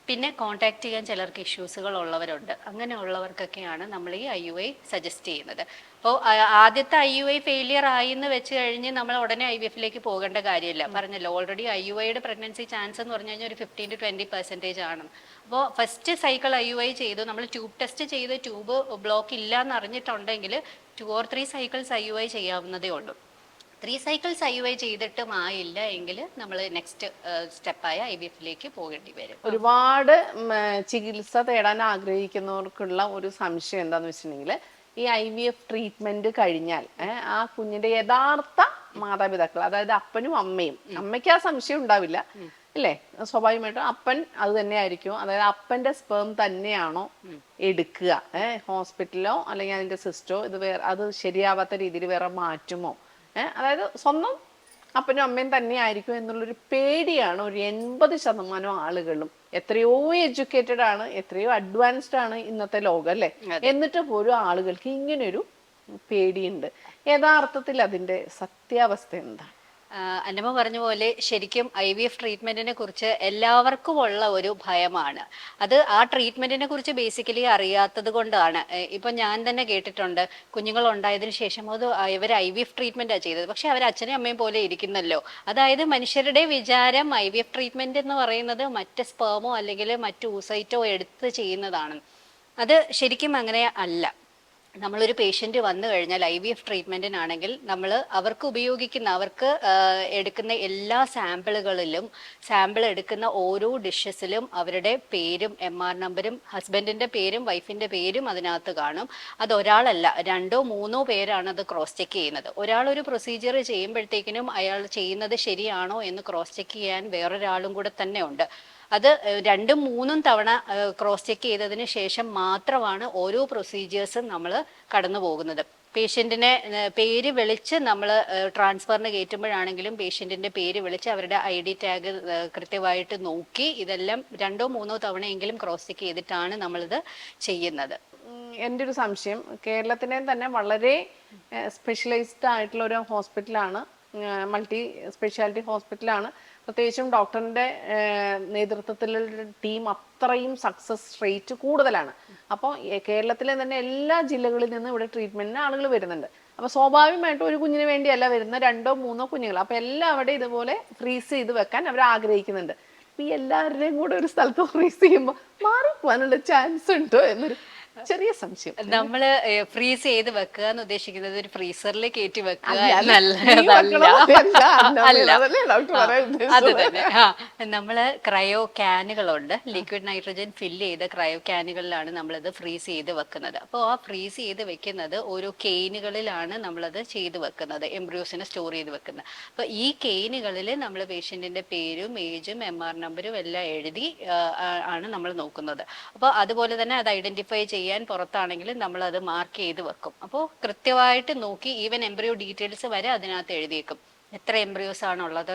Speaker 2: പിന്നെ കോണ്ടാക്ട് ചെയ്യാൻ ചിലർക്ക് ഇഷ്യൂസുകൾ ഉള്ളവരുണ്ട്. അങ്ങനെയുള്ളവർക്കൊക്കെയാണ് നമ്മൾ ഈ IUI സജസ്റ്റ് ചെയ്യുന്നത്. അപ്പോൾ ആദ്യത്തെ IUI ഫെയിലിയർ ആയി എന്ന് വെച്ച് കഴിഞ്ഞ് നമ്മൾ ഉടനെ IVF-ലേക്ക് പോകേണ്ട കാര്യമില്ല. പറഞ്ഞല്ലോ ഓൾറെഡി IUIയുടെ പ്രഗ്നൻസി ചാൻസ് എന്ന് പറഞ്ഞു കഴിഞ്ഞാൽ ഒരു 15 to 20% ആണ്. അപ്പോൾ ഫസ്റ്റ് സൈക്കിൾ IUI ചെയ്തു, നമ്മൾ ട്യൂബ് ടെസ്റ്റ് ചെയ്ത് ട്യൂബ് ബ്ലോക്ക് ഇല്ല എന്ന് അറിഞ്ഞിട്ടുണ്ടെങ്കിൽ 2 or 3 സൈക്കിൾസ് IUI ചെയ്യാവുന്നതേ ഉള്ളൂ. 3 സൈക്കിൾസ് IUI ചെയ്തിട്ടും ആയില്ല എങ്കിൽ നമ്മൾ നെക്സ്റ്റ് സ്റ്റെപ്പായ IVF-ലേക്ക് പോകേണ്ടി വരും.
Speaker 1: ഒരുപാട് ചികിത്സ തേടാൻ ആഗ്രഹിക്കുന്നവർക്കുള്ള ഒരു സംശയം എന്താന്ന് വെച്ചിട്ടുണ്ടെങ്കിൽ ഈ IVF ട്രീറ്റ്മെന്റ് കഴിഞ്ഞാൽ ആ കുഞ്ഞിന്റെ യഥാർത്ഥ മാതാപിതാക്കൾ, അതായത് അപ്പനും അമ്മയും, അമ്മയ്ക്ക് ആ സംശയം ഉണ്ടാവില്ല അല്ലേ, സ്വാഭാവികമായിട്ടും അപ്പൻ അത് തന്നെ ആയിരിക്കും, അതായത് അപ്പന്റെ സ്പേം തന്നെയാണോ എടുക്കുക, ഹോസ്പിറ്റലോ അല്ലെങ്കിൽ അതിന്റെ സിസ്റ്റോ ഇത് വേറെ അത് ശരിയാവാത്ത രീതിയിൽ വേറെ മാറ്റുമോ, അതായത് സ്വന്തം അപ്പനും അമ്മയും തന്നെ ആയിരിക്കും എന്നുള്ളൊരു പേടിയാണ് ഒരു 80% ആളുകളും. എത്രയോ എഡ്യൂക്കേറ്റഡ് ആണ്, എത്രയോ അഡ്വാൻസ്ഡ് ആണ് ഇന്നത്തെ ലോകം അല്ലേ, എന്നിട്ട് പോലും ആളുകൾക്ക് ഇങ്ങനൊരു പേടിയുണ്ട്. യഥാർത്ഥത്തിൽ അതിന്റെ സത്യാവസ്ഥ എന്താണ്?
Speaker 2: അന്നമ്മ പറഞ്ഞ പോലെ ശരിക്കും IVF ട്രീറ്റ്മെന്റിനെ കുറിച്ച് എല്ലാവർക്കും ഉള്ള ഒരു ഭയമാണ്. അത് ആ ട്രീറ്റ്മെന്റിനെ കുറിച്ച് ബേസിക്കലി അറിയാത്തത് കൊണ്ടാണ്. ഇപ്പൊ ഞാൻ തന്നെ കേട്ടിട്ടുണ്ട്, കുഞ്ഞുങ്ങൾ ഉണ്ടായതിനു ശേഷം അത് ഇവർ IVF ട്രീറ്റ്മെന്റാ ചെയ്തത്, പക്ഷെ അവർ അച്ഛനും അമ്മയും പോലെ ഇരിക്കുന്നല്ലോ. അതായത് മനുഷ്യരുടെ വിചാരം IVF ട്രീറ്റ്മെന്റ് എന്ന് പറയുന്നത് മറ്റ് സ്പേമോ അല്ലെങ്കിൽ മറ്റ് ഊസൈറ്റോ എടുത്ത് ചെയ്യുന്നതാണ്. അത് ശരിക്കും അങ്ങനെ അല്ല. നമ്മളൊരു പേഷ്യന്റ് വന്നു കഴിഞ്ഞാൽ IVF ട്രീറ്റ്മെന്റിനാണെങ്കിൽ നമ്മൾ അവർക്ക് ഉപയോഗിക്കുന്ന അവർക്ക് എടുക്കുന്ന എല്ലാ സാമ്പിളുകളിലും സാമ്പിൾ എടുക്കുന്ന ഓരോ ഡിഷസിലും അവരുടെ പേരും MR നമ്പരും ഹസ്ബൻഡിന്റെ പേരും വൈഫിന്റെ പേരും അതിനകത്ത് കാണും. അത് ഒരാളല്ല, 2 or 3 പേരാണ് അത് ക്രോസ് ചെക്ക് ചെയ്യുന്നത്. ഒരാൾ ഒരു പ്രൊസീജിയർ ചെയ്യുമ്പോഴത്തേക്കിനും അയാൾ ചെയ്യുന്നത് ശരിയാണോ എന്ന് ക്രോസ് ചെക്ക് ചെയ്യാൻ വേറൊരാളും കൂടെ തന്നെ ഉണ്ട്. അത് 2 or 3 തവണ ക്രോസ് ചെക്ക് ചെയ്തതിന് ശേഷം മാത്രമാണ് ഓരോ പ്രൊസീജിയേഴ്സും നമ്മൾ കടന്നു പോകുന്നത്. പേഷ്യന്റിനെ പേര് വിളിച്ച് നമ്മൾ ട്രാൻസ്ഫറിന് കയറ്റുമ്പോഴാണെങ്കിലും പേഷ്യന്റിന്റെ പേര് വിളിച്ച് അവരുടെ ID ടാഗ് കൃത്യമായിട്ട് നോക്കി ഇതെല്ലാം 2 or 3 തവണയെങ്കിലും ക്രോസ് ചെക്ക് ചെയ്തിട്ടാണ് നമ്മളിത് ചെയ്യുന്നത്.
Speaker 1: എൻ്റെ ഒരു സംശയം, കേരളത്തിലെ തന്നെ വളരെ സ്പെഷ്യലൈസ്ഡ് ആയിട്ടുള്ള ഒരു ഹോസ്പിറ്റലാണ്, മൾട്ടി സ്പെഷ്യാലിറ്റി ഹോസ്പിറ്റലാണ്. പ്രത്യേകിച്ചും ഡോക്ടറിന്റെ നേതൃത്വത്തിലുള്ള ടീം അത്രയും സക്സസ് റേറ്റ് കൂടുതലാണ്. അപ്പോൾ കേരളത്തിലെ തന്നെ എല്ലാ ജില്ലകളിൽ നിന്നും ഇവിടെ ട്രീറ്റ്മെന്റിന് ആളുകൾ വരുന്നുണ്ട്. അപ്പൊ സ്വാഭാവികമായിട്ടും ഒരു കുഞ്ഞിന് വേണ്ടിയല്ല വരുന്ന 2 or 3 കുഞ്ഞുങ്ങൾ. അപ്പൊ എല്ലാവരുടെയും ഇതുപോലെ ഫ്രീസ് ചെയ്ത് വെക്കാൻ അവർ ആഗ്രഹിക്കുന്നുണ്ട്. അപ്പൊ ഈ എല്ലാവരുടെയും കൂടെ ഒരു സ്ഥലത്ത് ഫ്രീസ് ചെയ്യുമ്പോൾ മാറിപ്പോവാനുള്ള ചാൻസ് ഉണ്ടോ എന്നൊരു ചെറിയ സംശയം.
Speaker 2: നമ്മള് ഫ്രീസ് ചെയ്ത് വെക്കുക എന്ന് ഉദ്ദേശിക്കുന്നത് ഒരു ഫ്രീസറിൽ കയറ്റി വെക്കുക അത് തന്നെ. നമ്മള് ക്രയോ ക്യാനുകളുണ്ട്, ലിക്വിഡ് നൈട്രജൻ ഫില്ല് ചെയ്ത ക്രയോ ക്യാനുകളിലാണ് നമ്മളിത് ഫ്രീസ് ചെയ്ത് വെക്കുന്നത്. അപ്പോൾ ആ ഫ്രീസ് ചെയ്ത് വെക്കുന്നത് ഓരോ കെയിനുകളിലാണ് നമ്മളത് ചെയ്ത് വെക്കുന്നത്, എംബ്രിയോസിനെ സ്റ്റോർ ചെയ്ത് വെക്കുന്നത്. അപ്പൊ ഈ കെയിനുകളിൽ നമ്മൾ പേഷ്യന്റിന്റെ പേരും ഏജും MR നമ്പരും എല്ലാം എഴുതി ആണ് നമ്മൾ നോക്കുന്നത്. അപ്പോൾ അതുപോലെ തന്നെ അത് ഐഡന്റിഫൈ ചെയ്യാൻ പുറത്താണെങ്കിലും നമ്മൾ അത് മാർക്ക് ചെയ്ത് വെക്കും. അപ്പോൾ കൃത്യമായിട്ട് നോക്കി ഈവൻ എംബ്രിയോ ഡീറ്റെയിൽസ് വരെ അതിനകത്ത് എഴുതിയേക്കും, എത്ര എംബ്രിയോസ് ആണുള്ളത്,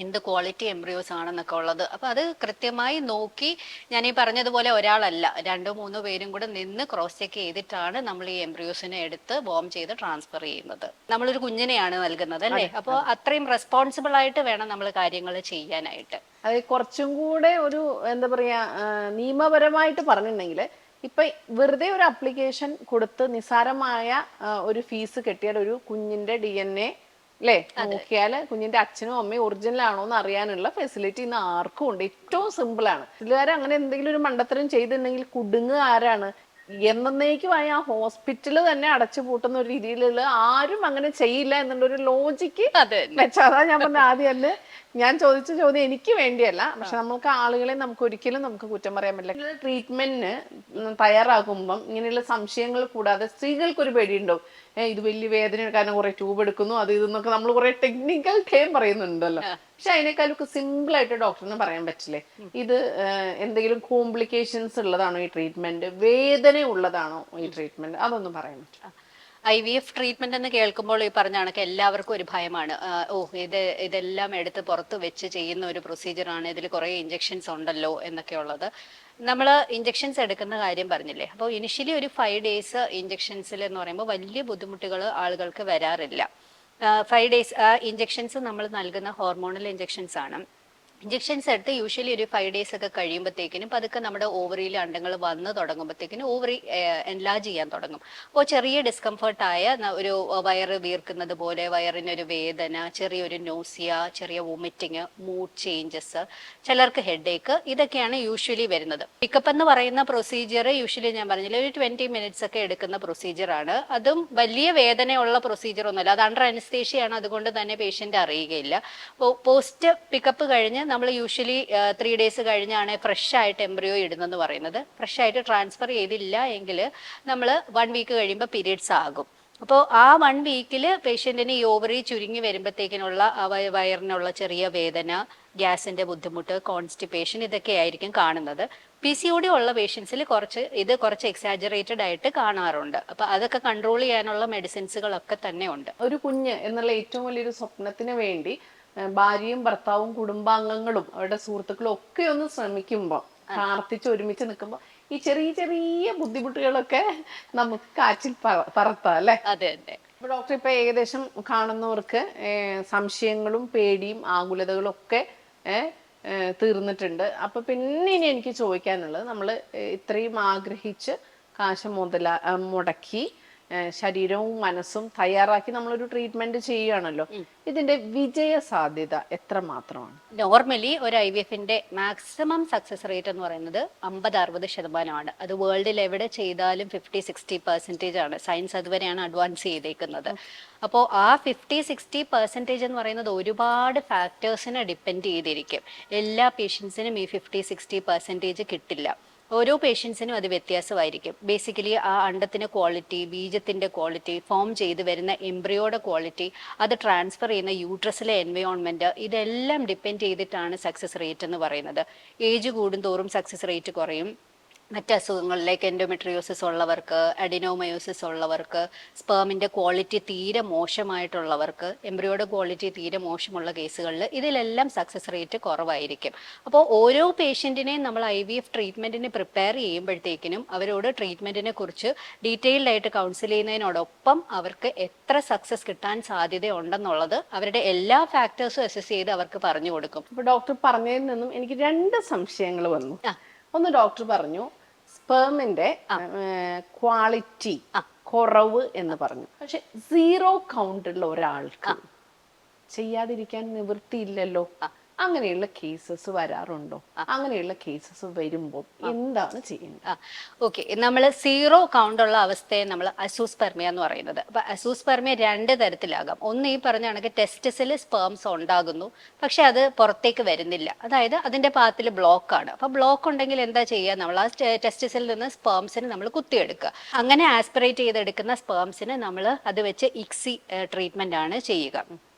Speaker 2: എന്ത് ക്വാളിറ്റി എംബ്രിയോസ് ആണെന്നൊക്കെ ഉള്ളത്. അപ്പൊ അത് കൃത്യമായി നോക്കി, ഞാൻ ഈ പറഞ്ഞതുപോലെ ഒരാളല്ല 2 or 3 പേരും കൂടെ നിന്ന് ക്രോസ് ചെക്ക് ചെയ്തിട്ടാണ് നമ്മൾ ഈ എംബ്രിയോസിനെ എടുത്ത് ബോം ചെയ്ത് ട്രാൻസ്ഫർ ചെയ്യുന്നത്. നമ്മളൊരു കുഞ്ഞിനെയാണ് നൽകുന്നത് അല്ലേ, അപ്പോൾ അത്രയും റെസ്പോൺസിബിൾ ആയിട്ട് വേണം നമ്മൾ കാര്യങ്ങൾ ചെയ്യാനായിട്ട്.
Speaker 1: അത് കുറച്ചും കൂടെ ഒരു എന്താ പറയാ നിയമപരമായിട്ട് പറഞ്ഞിട്ടുണ്ടെങ്കിൽ, ഇപ്പൊ വെറുതെ ഒരു അപ്ലിക്കേഷൻ കൊടുത്ത് നിസ്സാരമായ ഒരു ഫീസ് കെട്ടിയാൽ ഒരു കുഞ്ഞിന്റെ DNA അല്ലേ നോക്കിയാൽ കുഞ്ഞിന്റെ അച്ഛനും അമ്മയും ഒറിജിനൽ ആണോ എന്ന് അറിയാനുള്ള ഫെസിലിറ്റി ഇന്ന് ആർക്കും ഉണ്ട്. ഏറ്റവും സിമ്പിൾ ആണ്. ഇതിലാരും അങ്ങനെ എന്തെങ്കിലും ഒരു മണ്ടത്തരം ചെയ്തിട്ടുണ്ടെങ്കിൽ കുടുങ്ങുക ആരാണ്? എന്നേക്കുമായി ആ ഹോസ്പിറ്റല് തന്നെ അടച്ചു പൂട്ടുന്ന ഒരു രീതിയിലുള്ള ആരും അങ്ങനെ ചെയ്യില്ല എന്നുള്ളൊരു ലോജിക്ക് വെച്ചാൽ ഞാൻ പറഞ്ഞ ആദ്യം തന്നെ ഞാൻ ചോദിച്ച ചോദ്യം എനിക്ക് വേണ്ടിയല്ല, പക്ഷെ നമുക്ക് ആളുകളെ നമുക്ക് ഒരിക്കലും നമുക്ക് കുറ്റം പറയാൻ പറ്റില്ല. ട്രീറ്റ്മെന്റിന് തയ്യാറാകുമ്പം ഇങ്ങനെയുള്ള സംശയങ്ങൾ കൂടാതെ സ്ത്രീകൾക്കൊരു പേടിയുണ്ടാവും, ഇത് വലിയ വേദന കാരണം കുറെ ട്യൂബ് എടുക്കുന്നു അത് ഇതെന്നൊക്കെ നമ്മൾ കുറെ ടെക്നിക്കൽ ടേം പറയുന്നുണ്ടല്ലോ. പക്ഷെ അതിനേക്കാളൊക്കെ സിമ്പിൾ ആയിട്ട് ഡോക്ടറിന് പറയാൻ പറ്റില്ലേ, ഇത് എന്തെങ്കിലും കോംപ്ലിക്കേഷൻസ് ഉള്ളതാണോ ഈ ട്രീറ്റ്മെന്റ്, വേദന ഉള്ളതാണോ ഈ ട്രീറ്റ്മെന്റ്, അതൊന്നും പറയാൻ പറ്റും.
Speaker 2: IVF ട്രീറ്റ്മെന്റ് എന്ന് കേൾക്കുമ്പോൾ ഈ പറഞ്ഞ കണക്ക് എല്ലാവർക്കും ഒരു ഭയമാണ്. ഇതെല്ലാം എടുത്ത് പുറത്ത് വെച്ച് ചെയ്യുന്ന ഒരു പ്രൊസീജിയറാണ്, ഇതിൽ കുറെ ഇഞ്ചെക്ഷൻസ് ഉണ്ടല്ലോ എന്നൊക്കെ ഉള്ളത്. നമ്മൾ ഇഞ്ചെക്ഷൻസ് എടുക്കുന്ന കാര്യം പറഞ്ഞില്ലേ, അപ്പോൾ ഇനിഷ്യലി ഒരു 5 days ഇഞ്ചെക്ഷൻസിൽ എന്ന് പറയുമ്പോൾ വലിയ ബുദ്ധിമുട്ടുകൾ ആളുകൾക്ക് വരാറില്ല. 5 days ഇഞ്ചെക്ഷൻസ് നമ്മൾ നൽകുന്ന ഹോർമോണൽ ഇഞ്ചെക്ഷൻസ് ആണ്. ഇഞ്ചെക്ഷൻസ് എടുത്ത് യൂഷ്വലി ഒരു 5 days ഒക്കെ കഴിയുമ്പോഴത്തേക്കിനും പതുക്കെ നമ്മുടെ ഓവറിയിൽ അണ്ടങ്ങൾ വന്ന് തുടങ്ങുമ്പോഴത്തേക്കിനും ഓവറി എൻലാർജ് ചെയ്യാൻ തുടങ്ങും. അപ്പോൾ ചെറിയ ഡിസ്കംഫർട്ടായ ഒരു വയറ് വീർക്കുന്നത് പോലെ, വയറിനൊരു വേദന, ചെറിയൊരു നോസിയ, ചെറിയ വോമിറ്റിങ്, മൂഡ് ചേഞ്ചസ്, ചിലർക്ക് ഹെഡേക്ക്, ഇതൊക്കെയാണ് യൂഷ്വലി വരുന്നത്. പിക്കപ്പ് എന്ന് പറയുന്ന പ്രൊസീജിയർ യൂഷ്വലി ഞാൻ പറഞ്ഞില്ല ഒരു 20 minutes ഒക്കെ എടുക്കുന്ന പ്രൊസീജിയർ ആണ്. അതും വലിയ വേദനയുള്ള പ്രൊസീജിയർ ഒന്നുമല്ല, അത് അണ്ടർ അനസ്തേഷ്യയാണ്, അതുകൊണ്ട് തന്നെ പേഷ്യന്റ് അറിയുകയില്ല. പോസ്റ്റ് പിക്കപ്പ് കഴിഞ്ഞ് നമ്മൾ യൂഷ്വലി 3 ഡേയ്സ് കഴിഞ്ഞാണ് ഫ്രഷ് ആയിട്ട് എംബ്രിയോ ഇടുന്നെന്ന് പറയുന്നത്. ഫ്രഷ് ആയിട്ട് ട്രാൻസ്ഫർ ചെയ്തില്ല എങ്കിൽ നമ്മൾ 1 വീക്ക് കഴിയുമ്പോൾ പീരീഡ്സ് ആകും. അപ്പോൾ ആ 1 വീക്കിൽ പേഷ്യൻറ്റിന് ഈ ഓവറി ചുരുങ്ങി വരുമ്പോഴത്തേക്കിനുള്ള വയറിനുള്ള ചെറിയ വേദന, ഗ്യാസിന്റെ ബുദ്ധിമുട്ട്, കോൺസ്റ്റിപ്പേഷൻ ഇതൊക്കെ ആയിരിക്കും കാണുന്നത്. PCOD ഉള്ള പേഷ്യൻസിൽ കുറച്ച് എക്സാജറേറ്റഡ് ആയിട്ട് കാണാറുണ്ട്. അപ്പൊ അതൊക്കെ കൺട്രോൾ ചെയ്യാനുള്ള മെഡിസിൻസുകളൊക്കെ തന്നെ ഉണ്ട്.
Speaker 1: ഒരു കുഞ്ഞ് എന്നുള്ള ഏറ്റവും വലിയൊരു സ്വപ്നത്തിന് വേണ്ടി ഭാര്യയും ഭർത്താവും കുടുംബാംഗങ്ങളും അവരുടെ സുഹൃത്തുക്കളും ഒക്കെ ഒന്ന് ശ്രമിക്കുമ്പോൾ, പ്രാർത്ഥിച്ച് ഒരുമിച്ച് നിൽക്കുമ്പോൾ ഈ ചെറിയ ചെറിയ ബുദ്ധിമുട്ടുകളൊക്കെ നമുക്ക് കാറ്റിൽ പറത്താം അല്ലെ?
Speaker 2: അതെ അതെ.
Speaker 1: ഡോക്ടർ ഇപ്പൊ ഏകദേശം കാണുന്നവർക്ക് സംശയങ്ങളും പേടിയും ആകുലതകളും ഒക്കെ തീർന്നിട്ടുണ്ട്. അപ്പൊ പിന്നെ ഇനി എനിക്ക് ചോദിക്കാനുള്ളത്, നമ്മൾ ഇത്രയും ആഗ്രഹിച്ച് കാശ് മുടക്കി ശരീരവും മനസ്സും തയ്യാറാക്കി നമ്മളൊരു ട്രീറ്റ്മെന്റ് ചെയ്യുകയാണല്ലോ, ഇതിന്റെ വിജയ സാധ്യത എത്ര മാത്രമാണ്?
Speaker 2: നോർമലി ഒരു IVFന്റെ മാക്സിമം സക്സസ് റേറ്റ് എന്ന് പറയുന്നത് 50-60%. അത് വേൾഡിൽ എവിടെ ചെയ്താലും 50-60% ആണ്. സയൻസ് അതുവരെയാണ് അഡ്വാൻസ് ചെയ്തേക്കുന്നത്. അപ്പോൾ ആ 50-60% എന്ന് പറയുന്നത് ഒരുപാട് ഫാക്ടേഴ്സിനെ ഡിപ്പെൻഡ് ചെയ്തിരിക്കും. എല്ലാ പേഷ്യൻസിനും ഈ 50-60% കിട്ടില്ല. ഓരോ പേഷ്യൻസിനും അത് വ്യത്യാസമായിരിക്കും. ബേസിക്കലി ആ അണ്ടത്തിന്റെ ക്വാളിറ്റി, ബീജത്തിന്റെ ക്വാളിറ്റി, ഫോം ചെയ്ത് വരുന്ന എംബ്രിയോയുടെ ക്വാളിറ്റി, അത് ട്രാൻസ്ഫർ ചെയ്യുന്ന യൂട്രസിലെ എൻവയോൺമെന്റ്, ഇതെല്ലാം ഡിപ്പെൻഡ് ചെയ്തിട്ടാണ് സക്സസ് റേറ്റ് എന്ന് പറയുന്നത്. ഏജ് കൂടുന്തോറും സക്സസ് റേറ്റ് കുറയും. മറ്റ് അസുഖങ്ങളിലേക്ക് എൻഡോമെട്രിയോസിസ് ഉള്ളവർക്ക്, അഡിനോമയോസിസ് ഉള്ളവർക്ക്, സ്പേമിന്റെ ക്വാളിറ്റി തീരെ മോശമായിട്ടുള്ളവർക്ക്, എംബ്രിയോയുടെ ക്വാളിറ്റി തീരെ മോശമുള്ള കേസുകളിൽ ഇതിലെല്ലാം സക്സസ് റേറ്റ് കുറവായിരിക്കും. അപ്പോൾ ഓരോ പേഷ്യൻറ്റിനെയും നമ്മൾ IVF ട്രീറ്റ്മെന്റിന് പ്രിപ്പയർ ചെയ്യുമ്പോഴത്തേക്കിനും അവരോട് ട്രീറ്റ്മെന്റിനെ കുറിച്ച് ഡീറ്റെയിൽഡ് ആയിട്ട് കൗൺസിൽ ചെയ്യുന്നതിനോടൊപ്പം അവർക്ക് എത്ര സക്സസ് കിട്ടാൻ സാധ്യതയുണ്ടെന്നുള്ളത് അവരുടെ എല്ലാ ഫാക്ടേഴ്സും അസസ് ചെയ്ത് അവർക്ക് പറഞ്ഞു കൊടുക്കും.
Speaker 1: ഇപ്പൊ ഡോക്ടർ പറഞ്ഞതിൽ നിന്നും എനിക്ക് 2 സംശയങ്ങൾ വന്നു. ഒന്ന്, ഡോക്ടർ പറഞ്ഞു സ്പേമിന്റെ ക്വാളിറ്റി കുറവ് എന്ന് പറഞ്ഞു. പക്ഷെ 0 കൗണ്ടുള്ള ഒരാൾക്ക് ചെയ്യാതിരിക്കാൻ നിവൃത്തിയില്ലല്ലോ. അങ്ങനെയുള്ള കേസസ് വരാറുണ്ടോ? അങ്ങനെയുള്ള കേസസ് വരുമ്പോൾ എന്താണ് ചെയ്യുന്നത്?
Speaker 2: ഓക്കെ, നമ്മൾ 0 കൗണ്ടുള്ള അവസ്ഥയെ നമ്മൾ അസൂസ്പെർമിയ എന്ന് പറയുന്നത്. അപ്പൊ അസൂസ്പെർമിയ 2 തരത്തിലാകാം. ഒന്ന്, ഈ പറഞ്ഞ കണക്ക് ടെസ്റ്റിസിൽ സ്പേംസ് ഉണ്ടാകുന്നു, പക്ഷെ അത് പുറത്തേക്ക് വരുന്നില്ല. അതായത് അതിന്റെ പാത്തിൽ ബ്ലോക്ക് ആണ്. അപ്പൊ ബ്ലോക്ക് ഉണ്ടെങ്കിൽ എന്താ ചെയ്യുക? നമ്മൾ ആ ടെസ്റ്റിസിൽ നിന്ന് സ്പേംസിന് നമ്മൾ കുത്തിയെടുക്കുക. അങ്ങനെ ആസ്പിറേറ്റ് ചെയ്തെടുക്കുന്ന സ്പേംസിന് നമ്മൾ അത് വെച്ച് ICSI ട്രീറ്റ്മെന്റ് ആണ് ചെയ്യുക.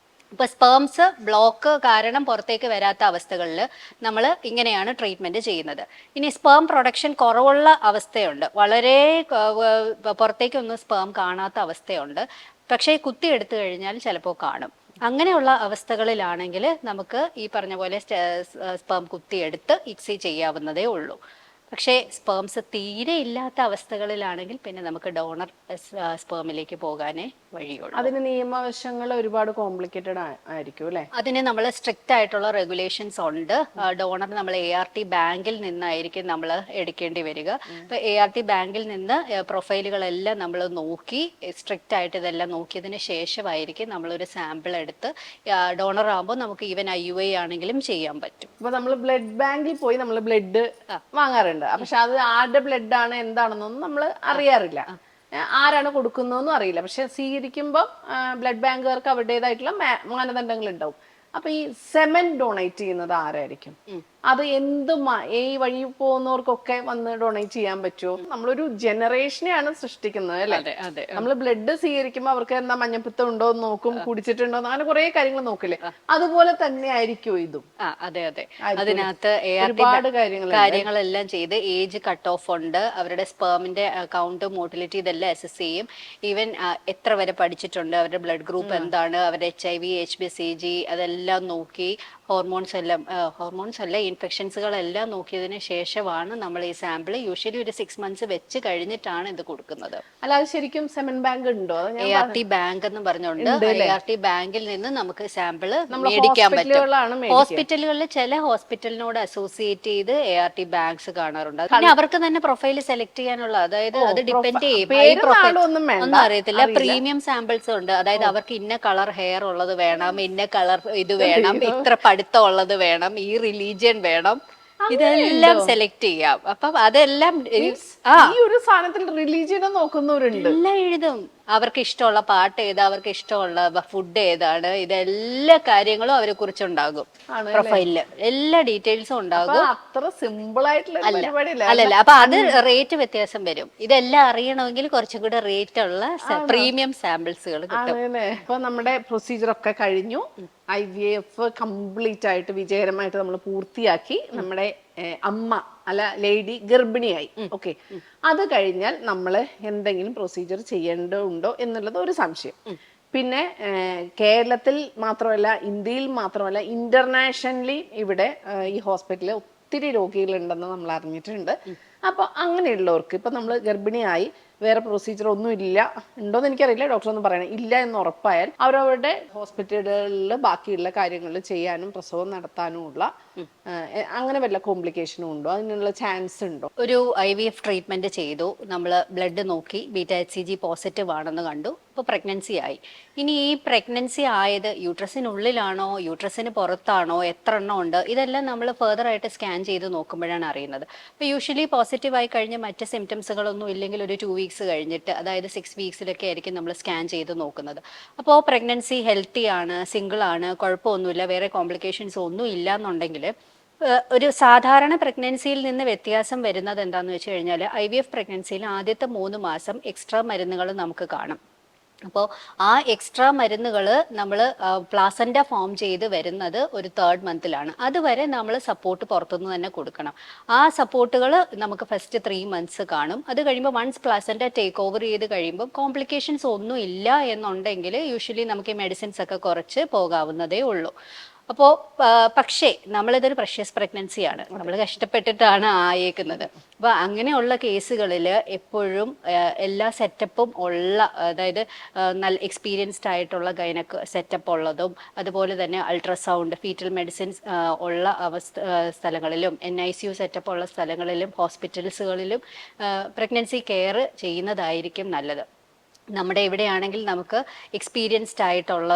Speaker 2: ഇപ്പൊ സ്പേംസ് ബ്ലോക്ക് കാരണം പുറത്തേക്ക് വരാത്ത അവസ്ഥകളിൽ നമ്മൾ ഇങ്ങനെയാണ് ട്രീറ്റ്മെന്റ് ചെയ്യുന്നത്. ഇനി സ്പേം പ്രൊഡക്ഷൻ കുറവുള്ള അവസ്ഥയുണ്ട്, വളരെ പുറത്തേക്കൊന്നും സ്പേം കാണാത്ത അവസ്ഥയുണ്ട്, പക്ഷേ കുത്തിയെടുത്തു കഴിഞ്ഞാൽ ചിലപ്പോൾ കാണും. അങ്ങനെയുള്ള അവസ്ഥകളിലാണെങ്കിൽ നമുക്ക് ഈ പറഞ്ഞ പോലെ സ്പേം കുത്തിയെടുത്ത് ICSI ചെയ്യാവുന്നതേ ഉള്ളൂ. പക്ഷേ സ്പേംസ് തീരെ ഇല്ലാത്ത അവസ്ഥകളിലാണെങ്കിൽ പിന്നെ നമുക്ക് ഡോണർ സ്പേമിലേക്ക് പോകാനേ വഴിയുള്ളൂ.
Speaker 1: അതിന് നിയമവശങ്ങൾ ഒരുപാട് കോംപ്ലിക്കേറ്റഡ് ആയിരിക്കും അല്ലെ?
Speaker 2: അതിന് നമ്മൾ സ്ട്രിക്റ്റ് ആയിട്ടുള്ള റെഗുലേഷൻസ് ഉണ്ട്. ഡോണർ നമ്മൾ ART ബാങ്കിൽ നിന്നായിരിക്കും നമ്മൾ എടുക്കേണ്ടി വരിക. ഇപ്പൊ ART ബാങ്കിൽ നിന്ന് പ്രൊഫൈലുകളെല്ലാം നമ്മൾ നോക്കി സ്ട്രിക്റ്റ് ആയിട്ട് ഇതെല്ലാം നോക്കിയതിന് ശേഷമായിരിക്കും നമ്മളൊരു സാമ്പിൾ എടുത്ത്, ഡോണർ ആകുമ്പോൾ നമുക്ക് ഈവൻ IUI ആണെങ്കിലും ചെയ്യാൻ പറ്റും.
Speaker 1: ഇപ്പൊ നമ്മൾ ബ്ലഡ് ബാങ്കിൽ പോയി നമ്മൾ ബ്ലഡ് വാങ്ങാറുണ്ട്. പക്ഷെ അത് ആരുടെ ബ്ലഡ് ആണ് എന്താണെന്നൊന്നും നമ്മൾ അറിയാറില്ല, ആരാണ് കൊടുക്കുന്നതെന്നും അറിയില്ല. പക്ഷെ സ്വീകരിക്കുമ്പോൾ ബ്ലഡ് ബാങ്കുകാർക്ക് അവരുടേതായിട്ടുള്ള മാനദണ്ഡങ്ങൾ ഉണ്ടാവും. അപ്പൊ ഈ സെമൻ ഡൊണേറ്റ് ചെയ്യുന്നത് ആരായിരിക്കും? അത് ഈ വഴി പോകുന്നവർക്കൊക്കെ വന്ന് ഡൊണേറ്റ് ചെയ്യാൻ പറ്റുമോ? നമ്മളൊരു ജനറേഷനെയാണ് സൃഷ്ടിക്കുന്നത് അല്ലെ? നമ്മൾ ബ്ലഡ് സ്വീകരിക്കുമ്പോൾ അവർക്ക് എന്താ മഞ്ഞപ്പിത്തം ഉണ്ടോ എന്ന് നോക്കും, കുടിച്ചിട്ടുണ്ടോ, അങ്ങനെ കുറെ കാര്യങ്ങൾ നോക്കില്ലേ? അതുപോലെ തന്നെ ആയിരിക്കും ഇതും?
Speaker 2: അതെ അതെ. അതിനകത്ത്
Speaker 1: ഒരുപാട്
Speaker 2: കാര്യങ്ങളെല്ലാം ചെയ്ത് ഏജ് കട്ട് ഓഫ് ഉണ്ട്, അവരുടെ സ്പേമിന്റെ കൗണ്ട്, മോട്ടിലിറ്റി ഇതെല്ലാം അസസ് ചെയ്യും. ഈവൻ എത്ര വരെ പഠിച്ചിട്ടുണ്ട്, അവരുടെ ബ്ലഡ് ഗ്രൂപ്പ് എന്താണ്, അവരുടെ HIV HBCG അതെല്ലാം നോക്കി, ഹോർമോൺസ് അല്ല ഇൻഫെക്ഷൻസുകളെല്ലാം നോക്കിയതിന് ശേഷമാണ് നമ്മൾ ഈ സാമ്പിൾ യൂഷ്വലി ഒരു 6 months വെച്ച് കഴിഞ്ഞിട്ടാണ് ഇത് കൊടുക്കുന്നത്.
Speaker 1: അല്ലാതെ ശരിക്കും സെമൻ ബാങ്ക് ഉണ്ടോ?
Speaker 2: ART ബാങ്ക് എന്ന് പറഞ്ഞുകൊണ്ട് ART ബാങ്കിൽ നിന്ന് നമുക്ക് സാമ്പിള് മേടിക്കാൻ പറ്റും. ഹോസ്പിറ്റലുകളിൽ ചില ഹോസ്പിറ്റലിനോട് അസോസിയേറ്റ് ചെയ്ത് ART ബാങ്ക്സ് കാണാറുണ്ട്. പിന്നെ അവർക്ക് തന്നെ പ്രൊഫൈൽ സെലക്ട് ചെയ്യാനുള്ള, അതായത് അത് ഡിപ്പെൻഡ് ചെയ്യും. ഒന്നും അറിയത്തില്ല. പ്രീമിയം സാമ്പിൾസ് ഉണ്ട്, അതായത് അവർക്ക് ഇന്ന കളർ ഹെയർ ഉള്ളത് വേണം, ഇന്ന കളർ ഇത് വേണം, ഇത്ര പഠിത്തം ഉള്ളത് വേണം, ഈ റിലീജിയൻ വേണം, ഇതെല്ലാം സെലക്ട് ചെയ്യാം. അപ്പം അതെല്ലാം
Speaker 1: ഈ ഒരു സാധനത്തിൽ റിലീജിയനെ നോക്കുന്നവരുണ്ട്.
Speaker 2: എല്ലാം എഴുതും. അവർക്ക് ഇഷ്ടമുള്ള പാട്ട് ഏതാ, അവർക്ക് ഇഷ്ടമുള്ള ഫുഡ് ഏതാണ്, ഇതെല്ലാ കാര്യങ്ങളും അവരെ കുറിച്ചുണ്ടാകും. പ്രൊഫൈലില് എല്ലാ ഡീറ്റെയിൽസും ഉണ്ടാകും.
Speaker 1: അത്ര സിമ്പിൾ ആയിട്ടുള്ള പരിപാടിയല്ല.
Speaker 2: അല്ലല്ല, അപ്പൊ അത് റേറ്റ് വ്യത്യാസം വരും. ഇതെല്ലാം അറിയണമെങ്കിൽ കുറച്ചും കൂടെ റേറ്റ് ഉള്ള പ്രീമിയം സാമ്പിൾസുകൾ കിട്ടും.
Speaker 1: ഇപ്പൊ നമ്മുടെ പ്രൊസീജിയർ ഒക്കെ കഴിഞ്ഞു, IVF കംപ്ലീറ്റ് ആയിട്ട് വിജയകരമായിട്ട് നമ്മൾ പൂർത്തിയാക്കി. നമ്മുടെ അമ്മ അല്ല ലേഡി ഗർഭിണിയായി. ഓക്കെ, അത് കഴിഞ്ഞാൽ നമ്മൾ എന്തെങ്കിലും പ്രൊസീജിയർ ചെയ്യേണ്ടതുണ്ടോ എന്നുള്ളത് ഒരു സംശയം. പിന്നെ കേരളത്തിൽ മാത്രമല്ല, ഇന്ത്യയിൽ മാത്രമല്ല, ഇന്റർനാഷണലി ഇവിടെ ഈ ഹോസ്പിറ്റലിൽ ഒത്തിരി രോഗികളുണ്ടെന്ന് നമ്മൾ അറിഞ്ഞിട്ടുണ്ട്. അപ്പൊ അങ്ങനെയുള്ളവർക്ക് ഇപ്പൊ നമ്മൾ ഗർഭിണിയായി വേറെ പ്രൊസീജിയർ ഒന്നും ഇല്ല, ഉണ്ടോന്ന് എനിക്കറിയില്ല, ഡോക്ടർ ഒന്നും പറയണം, ഇല്ല എന്ന് ഉറപ്പായാൽ അവരവരുടെ ഹോസ്പിറ്റലുകളിൽ ബാക്കിയുള്ള കാര്യങ്ങൾ ചെയ്യാനും പ്രസവം നടത്താനും ഉള്ള അങ്ങനെ വല്ല കോംപ്ലിക്കേഷനും ഉണ്ടോ, അതിനുള്ള ചാൻസ് ഉണ്ടോ?
Speaker 2: ഒരു IVF ട്രീറ്റ്മെന്റ് ചെയ്തു, നമ്മൾ ബ്ലഡ് നോക്കി β-HCG പോസിറ്റീവ് ആണെന്ന് കണ്ടു, ഇപ്പോൾ പ്രഗ്നൻസി ആയി. ഇനി ഈ പ്രഗ്നൻസി ആയത് യൂട്രസിനുള്ളിലാണോ യൂട്രസിന് പുറത്താണോ, എത്ര എണ്ണം ഉണ്ട്, ഇതെല്ലാം നമ്മൾ ഫെർദർ ആയിട്ട് സ്കാൻ ചെയ്ത് നോക്കുമ്പോഴാണ് അറിയുന്നത്. അപ്പോൾ യൂഷ്വലി പോസിറ്റീവ് ആയി കഴിഞ്ഞ് മറ്റ് സിംറ്റംസുകളൊന്നും ഇല്ലെങ്കിൽ ഒരു 2 വീക്സ് കഴിഞ്ഞിട്ട്, അതായത് 6 വീക്സിലൊക്കെ ആയിരിക്കും നമ്മൾ സ്കാൻ ചെയ്ത് നോക്കുന്നത്. അപ്പോൾ പ്രഗ്നൻസി ഹെൽത്തി ആണ്, സിംഗിൾ ആണ്, കുഴപ്പമൊന്നുമില്ല, വേറെ കോംപ്ലിക്കേഷൻസ് ഒന്നും ഇല്ല എന്നുണ്ടെങ്കിൽ ഒരു സാധാരണ പ്രഗ്നൻസിയിൽ നിന്ന് വ്യത്യാസം വരുന്നത് എന്താണെന്ന് വെച്ച് കഴിഞ്ഞാൽ, IVF പ്രഗ്നൻസിയിൽ ആദ്യത്തെ 3 മാസം എക്സ്ട്രാ മരുന്നുകൾ നമുക്ക് കാണും. അപ്പോൾ ആ എക്സ്ട്രാ മരുന്നുകൾ നമ്മൾ പ്ലാസൻ്റ ഫോം ചെയ്ത് വരുന്നത് ഒരു 3rd മന്തിലാണ്. അതുവരെ നമ്മൾ സപ്പോർട്ട് പുറത്തുനിന്ന് തന്നെ കൊടുക്കണം. ആ സപ്പോർട്ടുകൾ നമുക്ക് ഫസ്റ്റ് 3 മന്ത്സ് കാണും. അത് കഴിയുമ്പോൾ വൺസ് പ്ലാസൻ്റ ടേക്ക് ഓവർ ചെയ്ത് കഴിയുമ്പോൾ കോംപ്ലിക്കേഷൻസ് ഒന്നും ഇല്ല എന്നുണ്ടെങ്കിൽ യൂഷ്വലി നമുക്ക് ഈ മെഡിസിൻസ് ഒക്കെ കുറച്ച് പോകാവുന്നതേ ഉള്ളൂ. അപ്പോൾ പക്ഷേ നമ്മളിതൊരു പ്രഷ്യസ് പ്രഗ്നൻസിയാണ്, നമ്മൾ കഷ്ടപ്പെട്ടിട്ടാണ് ആയേക്കുന്നത്. അപ്പോൾ അങ്ങനെയുള്ള കേസുകളിൽ എപ്പോഴും എല്ലാ സെറ്റപ്പും ഉള്ള, അതായത് നല്ല എക്സ്പീരിയൻസ്ഡ് ആയിട്ടുള്ള ഗൈനക്ക് സെറ്റപ്പ് ഉള്ളതും, അതുപോലെ തന്നെ അൾട്രാസൗണ്ട്, ഫീറ്റൽ മെഡിസിൻസ് ഉള്ള സ്ഥലങ്ങളിലും, NICU സെറ്റപ്പ് ഉള്ള സ്ഥലങ്ങളിലും ഹോസ്പിറ്റൽസുകളിലും പ്രഗ്നൻസി കെയർ ചെയ്യുന്നതായിരിക്കും നല്ലത്. നമ്മുടെ ഇവിടെയാണെങ്കിൽ നമുക്ക് എക്സ്പീരിയൻസ്ഡ് ആയിട്ടുള്ള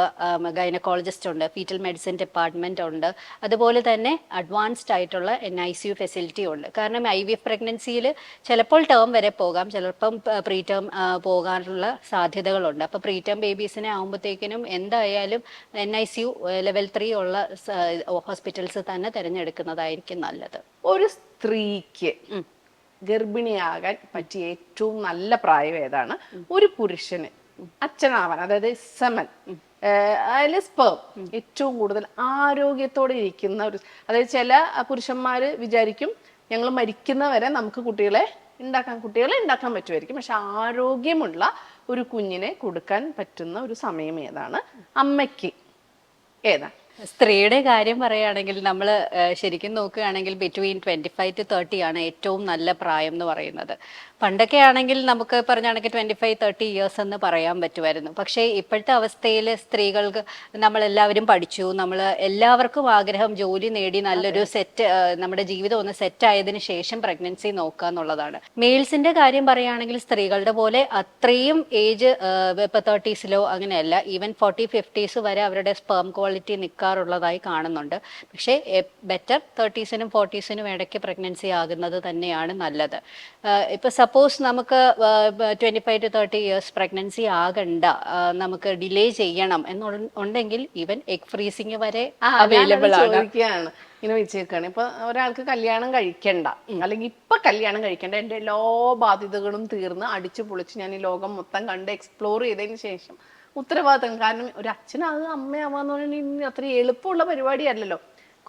Speaker 2: ഗൈനക്കോളജിസ്റ്റ് ഉണ്ട്, ഫീറ്റൽ മെഡിസിൻ ഡിപ്പാർട്ട്മെന്റ് ഉണ്ട്, അതുപോലെ തന്നെ അഡ്വാൻസ്ഡ് ആയിട്ടുള്ള NICU ഫെസിലിറ്റി ഉണ്ട്. കാരണം IVF പ്രഗ്നൻസിയിൽ ചിലപ്പോൾ ടേം വരെ പോകാം, ചിലപ്പം പ്രീ ടേം പോകാനുള്ള സാധ്യതകളുണ്ട്. അപ്പോൾ പ്രീ ടേം ബേബീസിനെ ആകുമ്പോഴത്തേക്കിനും എന്തായാലും NICU ലെവൽ 3 ഉള്ള ഹോസ്പിറ്റൽസ് തന്നെ തിരഞ്ഞെടുക്കുന്നതായിരിക്കും നല്ലത്.
Speaker 1: ഒരു സ്ത്രീക്ക് ഗർഭിണിയാകാൻ പറ്റിയ ഏറ്റവും നല്ല പ്രായം ഏതാണ്? ഒരു പുരുഷന് അച്ഛനാവാൻ, അതായത് സെമൻ അതിൽ സ്പേം ഏറ്റവും കൂടുതൽ ആരോഗ്യത്തോടെ ഇരിക്കുന്ന ഒരു, അതായത് ചില പുരുഷന്മാര് വിചാരിക്കും ഞങ്ങൾ മരിക്കുന്നവരെ നമുക്ക് കുട്ടികളെ ഉണ്ടാക്കാൻ പറ്റുമായിരിക്കും, പക്ഷെ ആരോഗ്യമുള്ള ഒരു കുഞ്ഞിനെ കൊടുക്കാൻ പറ്റുന്ന ഒരു സമയം ഏതാണ്? അമ്മയ്ക്ക് ഏതാണ്?
Speaker 2: സ്ത്രീയുടെ കാര്യം പറയുകയാണെങ്കിൽ നമ്മൾ ശരിക്കും നോക്കുകയാണെങ്കിൽ ബിറ്റ്വീൻ 25 to 30 ആണ് ഏറ്റവും നല്ല പ്രായം എന്ന് പറയുന്നത്. പണ്ടൊക്കെ ആണെങ്കിൽ നമുക്ക് പറഞ്ഞാണെങ്കിൽ 25-30 ഇയേഴ്സ് എന്ന് പറയാൻ പറ്റുമായിരുന്നു. പക്ഷേ ഇപ്പോഴത്തെ അവസ്ഥയിൽ സ്ത്രീകൾക്ക്, നമ്മളെല്ലാവരും പഠിച്ചു, നമ്മൾ എല്ലാവർക്കും ആഗ്രഹം ജോലി നേടി നല്ലൊരു സെറ്റ്, നമ്മുടെ ജീവിതം ഒന്ന് സെറ്റ് ആയതിനു ശേഷം പ്രഗ്നൻസി നോക്കുക എന്നുള്ളതാണ്. മെയിൽസിന്റെ കാര്യം പറയുകയാണെങ്കിൽ സ്ത്രീകളുടെ പോലെ അത്രയും ഏജ് ഇപ്പൊ 30s അങ്ങനെയല്ല, ഈവൻ 40-50s വരെ അവരുടെ സ്പേം ക്വാളിറ്റി നിൽക്കാറുള്ളതായി കാണുന്നുണ്ട്. പക്ഷേ ബെറ്റർ 30s-നും 40s-നും ഇടയ്ക്ക് പ്രഗ്നൻസി ആകുന്നത് തന്നെയാണ് നല്ലത്. ഇപ്പൊ സപ്പോസ് നമുക്ക് 25 to 30 ഇയേഴ്സ് പ്രഗ്നൻസി ആകണ്ട, നമുക്ക് ഡിലേ ചെയ്യണം എന്നുണ്ടെങ്കിൽ ഈവൻ എഗ് ഫ്രീസിങ് വരെ അവൈലബിൾ ആണ്.
Speaker 1: ഇങ്ങനെ വെച്ചേക്കാണ്. ഇപ്പൊ ഒരാൾക്ക് കല്യാണം കഴിക്കണ്ട, അല്ലെങ്കിൽ ഇപ്പൊ കല്യാണം കഴിക്കണ്ട, എന്റെ എല്ലാ ബാധ്യതകളും തീർന്ന് അടിച്ചു പൊളിച്ച് ഞാൻ ഈ ലോകം മൊത്തം കണ്ട് എക്സ്പ്ലോർ ചെയ്തതിന് ശേഷം ഉത്തരവാദിത്തം, കാരണം ഒരു അച്ഛനാകുക അമ്മയാവാന്ന് പറഞ്ഞാൽ അത്ര എളുപ്പമുള്ള പരിപാടിയല്ലല്ലോ,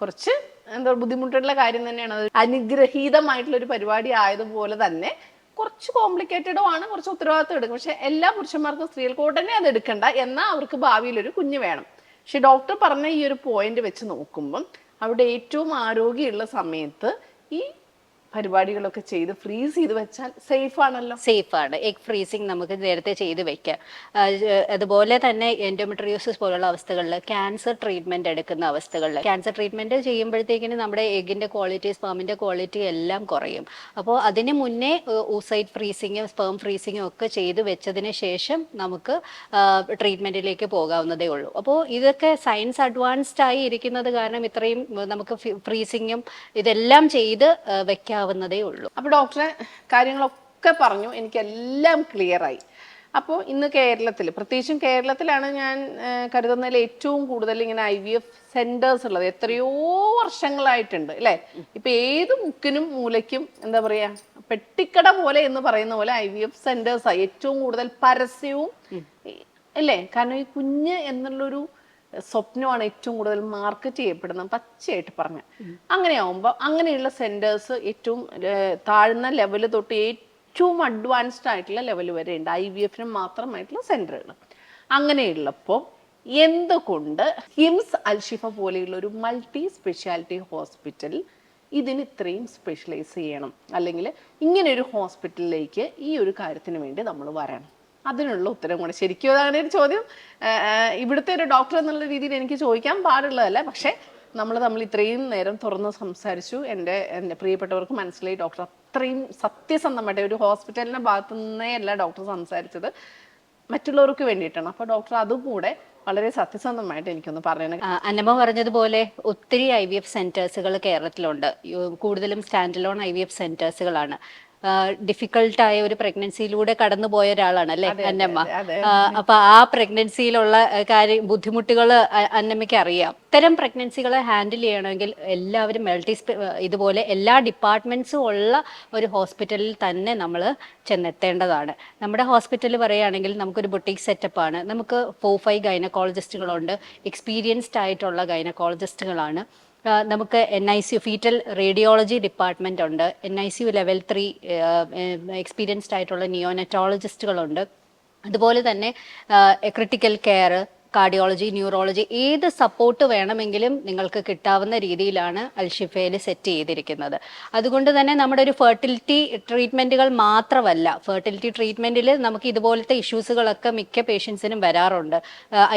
Speaker 1: കുറച്ച് എന്താ ബുദ്ധിമുട്ടുള്ള കാര്യം തന്നെയാണ്. അത് അനുഗ്രഹീതമായിട്ടുള്ള ഒരു പരിപാടി ആയതുപോലെ തന്നെ കുറച്ച് കോംപ്ലിക്കേറ്റഡും ആണ്, കുറച്ച് ഉത്തരവാദിത്തം എടുക്കും. പക്ഷെ എല്ലാ പുരുഷന്മാർക്കും സ്ത്രീകൾക്ക് ഉടനെ അത് എടുക്കണ്ട, എന്നാൽ അവർക്ക് ഭാവിയിൽ ഒരു കുഞ്ഞ് വേണം. പക്ഷെ ഡോക്ടർ പറഞ്ഞ ഈ ഒരു പോയിന്റ് വെച്ച് നോക്കുമ്പം അവിടെ ഏറ്റവും ആരോഗ്യമുള്ള സമയത്ത് ഈ പരിപാടികളൊക്കെ ചെയ്ത് ഫ്രീസ് ചെയ്ത് വെച്ചാൽ സേഫ് ആണല്ലോ.
Speaker 2: സേഫ് ആണ്. എഗ് ഫ്രീസിങ് നമുക്ക് നേരത്തെ ചെയ്ത് വെക്കാം. അതുപോലെ തന്നെ എൻഡോമെട്രിയോസിസ് പോലുള്ള അവസ്ഥകളിൽ, ക്യാൻസർ ട്രീറ്റ്മെന്റ് എടുക്കുന്ന അവസ്ഥകളിൽ, ക്യാൻസർ ട്രീറ്റ്മെന്റ് ചെയ്യുമ്പോഴത്തേക്കിന് നമ്മുടെ എഗിന്റെ ക്വാളിറ്റി, സ്പേമിന്റെ ക്വാളിറ്റി എല്ലാം കുറയും. അപ്പോൾ അതിന് മുന്നേ ഊസൈഡ് ഫ്രീസിങ്ങും സ്പേം ഫ്രീസിങ്ങും ഒക്കെ ചെയ്ത് വെച്ചതിന് ശേഷം നമുക്ക് ട്രീറ്റ്മെന്റിലേക്ക് പോകാവുന്നതേ ഉള്ളൂ. അപ്പോൾ ഇതൊക്കെ സയൻസ് അഡ്വാൻസ്ഡ് ആയി ഇരിക്കുന്നത് കാരണം ഇത്രയും നമുക്ക് ഫ്രീസിങ്ങും ഇതെല്ലാം ചെയ്ത് വെക്കാം.
Speaker 1: അപ്പൊ ഡോക്ടറെ കാര്യങ്ങളൊക്കെ പറഞ്ഞു, എനിക്കെല്ലാം ക്ലിയർ ആയി. അപ്പോൾ ഇന്ന് കേരളത്തിൽ, പ്രത്യേകിച്ചും കേരളത്തിലാണ് ഞാൻ കരുതുന്നതിൽ ഏറ്റവും കൂടുതൽ ഇങ്ങനെ IVF സെന്റേഴ്സ് ഉള്ളത്. എത്രയോ വർഷങ്ങളായിട്ടുണ്ട് അല്ലേ? ഇപ്പൊ ഏത് മുക്കിനും മൂലയ്ക്കും എന്താ പറയാ, പെട്ടിക്കട പോലെ എന്ന് പറയുന്ന പോലെ IVF സെന്റേഴ്സാണ് ഏറ്റവും കൂടുതൽ പരസ്യവും അല്ലേ? കാരണം ഈ കുഞ്ഞ് എന്നുള്ളൊരു സ്വപ്നമാണ് ഏറ്റവും കൂടുതൽ മാർക്കറ്റ് ചെയ്യപ്പെടുന്നത്, പച്ചയായിട്ട് പറഞ്ഞ. അങ്ങനെയാവുമ്പോൾ അങ്ങനെയുള്ള സെന്റേഴ്സ് ഏറ്റവും താഴ്ന്ന ലെവല് തൊട്ട് ഏറ്റവും അഡ്വാൻസ്ഡ് ആയിട്ടുള്ള ലെവൽ വരെ ഉണ്ട് IVF-ന് മാത്രമായിട്ടുള്ള സെന്ററുകൾ. അങ്ങനെയുള്ളപ്പോൾ എന്തുകൊണ്ട് കിംസ് അൽഷിഫ പോലെയുള്ള ഒരു മൾട്ടി സ്പെഷ്യാലിറ്റി ഹോസ്പിറ്റൽ ഇതിന് ഇത്രയും സ്പെഷ്യലൈസ് ചെയ്യണം, അല്ലെങ്കിൽ ഇങ്ങനെ ഒരു ഹോസ്പിറ്റലിലേക്ക് ഈ ഒരു കാര്യത്തിന് വേണ്ടി നമ്മൾ വരണം? അതിനുള്ള ഉത്തരം കൂടെ ശരിക്കും അങ്ങനെ ഒരു ചോദ്യം ഇവിടുത്തെ ഒരു ഡോക്ടർ എന്നുള്ള രീതിയിൽ എനിക്ക് ചോദിക്കാൻ പാടുള്ളതല്ല. പക്ഷേ നമ്മൾ ഇത്രയും നേരം തുറന്ന് സംസാരിച്ചു. എൻ്റെ പ്രിയപ്പെട്ടവർക്ക് മനസ്സിലായി ഡോക്ടർ അത്രയും സത്യസന്ധമായിട്ട് ഒരു ഹോസ്പിറ്റലിൻ്റെ ഭാഗത്തു നിന്നേ അല്ല ഡോക്ടർ സംസാരിച്ചത്, മറ്റുള്ളവർക്ക് വേണ്ടിയിട്ടാണ്. അപ്പോൾ ഡോക്ടർ അതുകൂടെ വളരെ സത്യസന്ധമായിട്ട് എനിക്കൊന്ന് പറഞ്ഞു.
Speaker 2: അന്നമ്മ പറഞ്ഞതുപോലെ ഒത്തിരി IVF സെന്റേഴ്സുകൾ കേരളത്തിലുണ്ട്. കൂടുതലും സ്റ്റാൻഡ് അലോൺ IVF സെന്റേഴ്സുകളാണ്. ഡിഫിക്കൾട്ടായ ഒരു പ്രഗ്നൻസിയിലൂടെ കടന്നുപോയ ഒരാളാണ് അല്ലെ അന്നമ്മ. അപ്പൊ ആ പ്രഗ്നൻസിയിലുള്ള ബുദ്ധിമുട്ടുകൾ അന്നമ്മയ്ക്ക് അറിയാം. ഇത്തരം പ്രഗ്നൻസികളെ ഹാൻഡിൽ ചെയ്യണമെങ്കിൽ എല്ലാവരും ഇതുപോലെ എല്ലാ ഡിപ്പാർട്ട്മെന്റ്സും ഉള്ള ഒരു ഹോസ്പിറ്റലിൽ തന്നെ നമ്മൾ ചെന്നെത്തേണ്ടതാണ്. നമ്മുടെ ഹോസ്പിറ്റൽ പറയുകയാണെങ്കിൽ നമുക്കൊരു ബുട്ടീക് സെറ്റപ്പാണ്. നമുക്ക് 4-5 ഗൈനക്കോളജിസ്റ്റുകളുണ്ട്, എക്സ്പീരിയൻസ്ഡ് ആയിട്ടുള്ള ഗൈനക്കോളജിസ്റ്റുകളാണ്. നമുക്ക് NICU ഫീറ്റൽ റേഡിയോളജി ഡിപ്പാർട്ട്മെന്റ് ഉണ്ട്, NICU ലെവൽ 3 എക്സ്പീരിയൻസ്ഡ് ആയിട്ടുള്ള നിയോനെറ്റോളജിസ്റ്റുകളുണ്ട്. അതുപോലെ തന്നെ ക്രിട്ടിക്കൽ കെയർ, കാർഡിയോളജി, ന്യൂറോളജി, ഏത് സപ്പോർട്ട് വേണമെങ്കിലും നിങ്ങൾക്ക് കിട്ടാവുന്ന രീതിയിലാണ് അൽഷിഫയിൽ സെറ്റ് ചെയ്തിരിക്കുന്നത്. അതുകൊണ്ട് തന്നെ നമ്മുടെ ഒരു ഫെർട്ടിലിറ്റി ട്രീറ്റ്മെന്റുകൾ മാത്രമല്ല, ഫെർട്ടിലിറ്റി ട്രീറ്റ്മെന്റിൽ നമുക്ക് ഇതുപോലത്തെ ഇഷ്യൂസുകളൊക്കെ മിക്ക പേഷ്യൻസിനും വരാറുണ്ട്.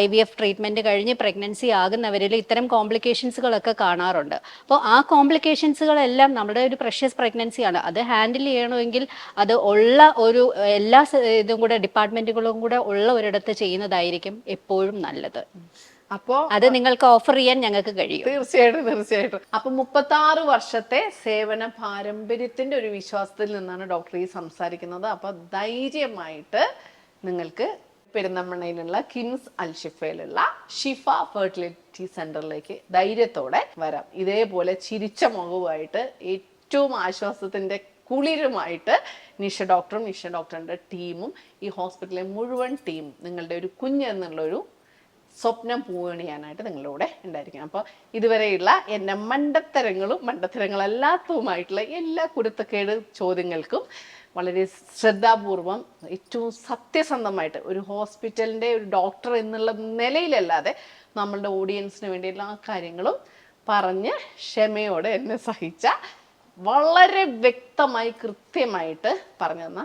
Speaker 2: IVF ട്രീറ്റ്മെന്റ് കഴിഞ്ഞ് പ്രഗ്നൻസി ആകുന്നവരിൽ ഇത്തരം കോംപ്ലിക്കേഷൻസുകളൊക്കെ കാണാറുണ്ട്. അപ്പോൾ ആ കോംപ്ലിക്കേഷൻസുകളെല്ലാം നമ്മുടെ ഒരു പ്രഷ്യസ് പ്രഗ്നൻസിയാണ്. അത് ഹാൻഡിൽ ചെയ്യണമെങ്കിൽ അത് ഉള്ള ഒരു എല്ലാ ഇതും കൂടെ ഡിപ്പാർട്ട്മെന്റുകളും കൂടെ ഉള്ള ഒരിടത്ത് ചെയ്യുന്നതായിരിക്കും എപ്പോഴും നല്ലത്. അപ്പോ അത് നിങ്ങൾക്ക് ഓഫർ ചെയ്യാൻ ഞങ്ങൾക്ക് കഴിയും.
Speaker 1: തീർച്ചയായിട്ടും. അപ്പൊ 36 വർഷത്തെ സേവന പാരമ്പര്യത്തിന്റെ ഒരു വിശ്വാസത്തിൽ നിന്നാണ് ഡോക്ടർ ഈ സംസാരിക്കുന്നത്. അപ്പൊ ധൈര്യമായിട്ട് നിങ്ങൾക്ക് പെരിന്തൽമണ്ണയിലുള്ള കിംസ് അൽഷിഫയിലുള്ള ഷിഫ ഫെർട്ടിലിറ്റി സെന്ററിലേക്ക് ധൈര്യത്തോടെ വരാം. ഇതേപോലെ ചിരിച്ച മുഖവുമായിട്ട് ഏറ്റവും ആശ്വാസത്തിന്റെ കുളിരുമായിട്ട് നിഷ ഡോക്ടറിന്റെ ടീമും ഈ ഹോസ്പിറ്റലിലെ മുഴുവൻ ടീം നിങ്ങളുടെ ഒരു കുഞ്ഞ് എന്നുള്ളൊരു സ്വപ്നം പൂവണിയാനായിട്ട് നിങ്ങളുടെ കൂടെ ഉണ്ടായിരിക്കും. അപ്പോൾ ഇതുവരെയുള്ള എൻ്റെ മണ്ടത്തരങ്ങളല്ലാത്തതുമായിട്ടുള്ള എല്ലാ കുരുത്തക്കേട് ചോദ്യങ്ങൾക്കും വളരെ ശ്രദ്ധാപൂർവം ഏറ്റവും സത്യസന്ധമായിട്ട് ഒരു ഹോസ്പിറ്റലിൻ്റെ ഒരു ഡോക്ടർ എന്നുള്ള നിലയിലല്ലാതെ നമ്മളുടെ ഓഡിയൻസിന് വേണ്ടി എല്ലാ കാര്യങ്ങളും പറഞ്ഞ് ക്ഷമയോടെ എന്നെ സഹിച്ച, വളരെ വ്യക്തമായി കൃത്യമായിട്ട് പറഞ്ഞു തന്ന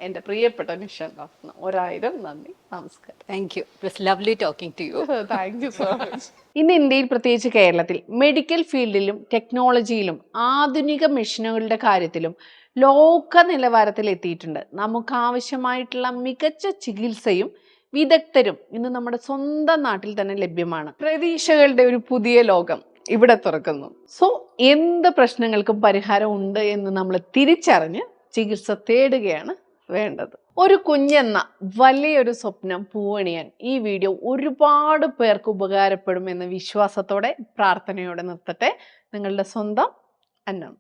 Speaker 1: എൻ്റെ പ്രിയപ്പെട്ട നിഷ ഡോക്ടറിന് 1000 നന്ദി, നമസ്കാരം.
Speaker 2: Thank you. It was lovely talking to you.
Speaker 1: Thank you so much. ഇന്ന് ഇന്ത്യയിൽ, പ്രത്യേകിച്ച് കേരളത്തിൽ, മെഡിക്കൽ ഫീൽഡിലും ടെക്നോളജിയിലും ആധുനിക മെഷീനുകളുടെ കാര്യത്തിലും ലോക നിലവാരത്തിൽ എത്തിയിട്ടുണ്ട്. നമുക്ക് ആവശ്യമായിട്ടുള്ള മികച്ച ചികിത്സയും വിദഗ്ധരും ഇന്ന് നമ്മുടെ സ്വന്തം നാട്ടിൽ തന്നെ ലഭ്യമാണ്. പ്രതീക്ഷകളുടെ ഒരു പുതിയ ലോകം ഇവിടെ തുറക്കുന്നു. സോ എന്ത് പ്രശ്നങ്ങൾക്കും പരിഹാരം ഉണ്ട് എന്ന് നമ്മൾ തിരിച്ചറിഞ്ഞ് ചികിത്സ തേടുകയാണ് വേണ്ടത്. ഒരു കുഞ്ഞെന്ന വലിയൊരു സ്വപ്നം പൂവണിയാൻ ഈ വീഡിയോ ഒരുപാട് പേർക്ക് ഉപകാരപ്പെടും എന്ന വിശ്വാസത്തോടെ, പ്രാർത്ഥനയോടെ നിർത്തട്ടെ. നിങ്ങളുടെ സ്വന്തം അന്നം.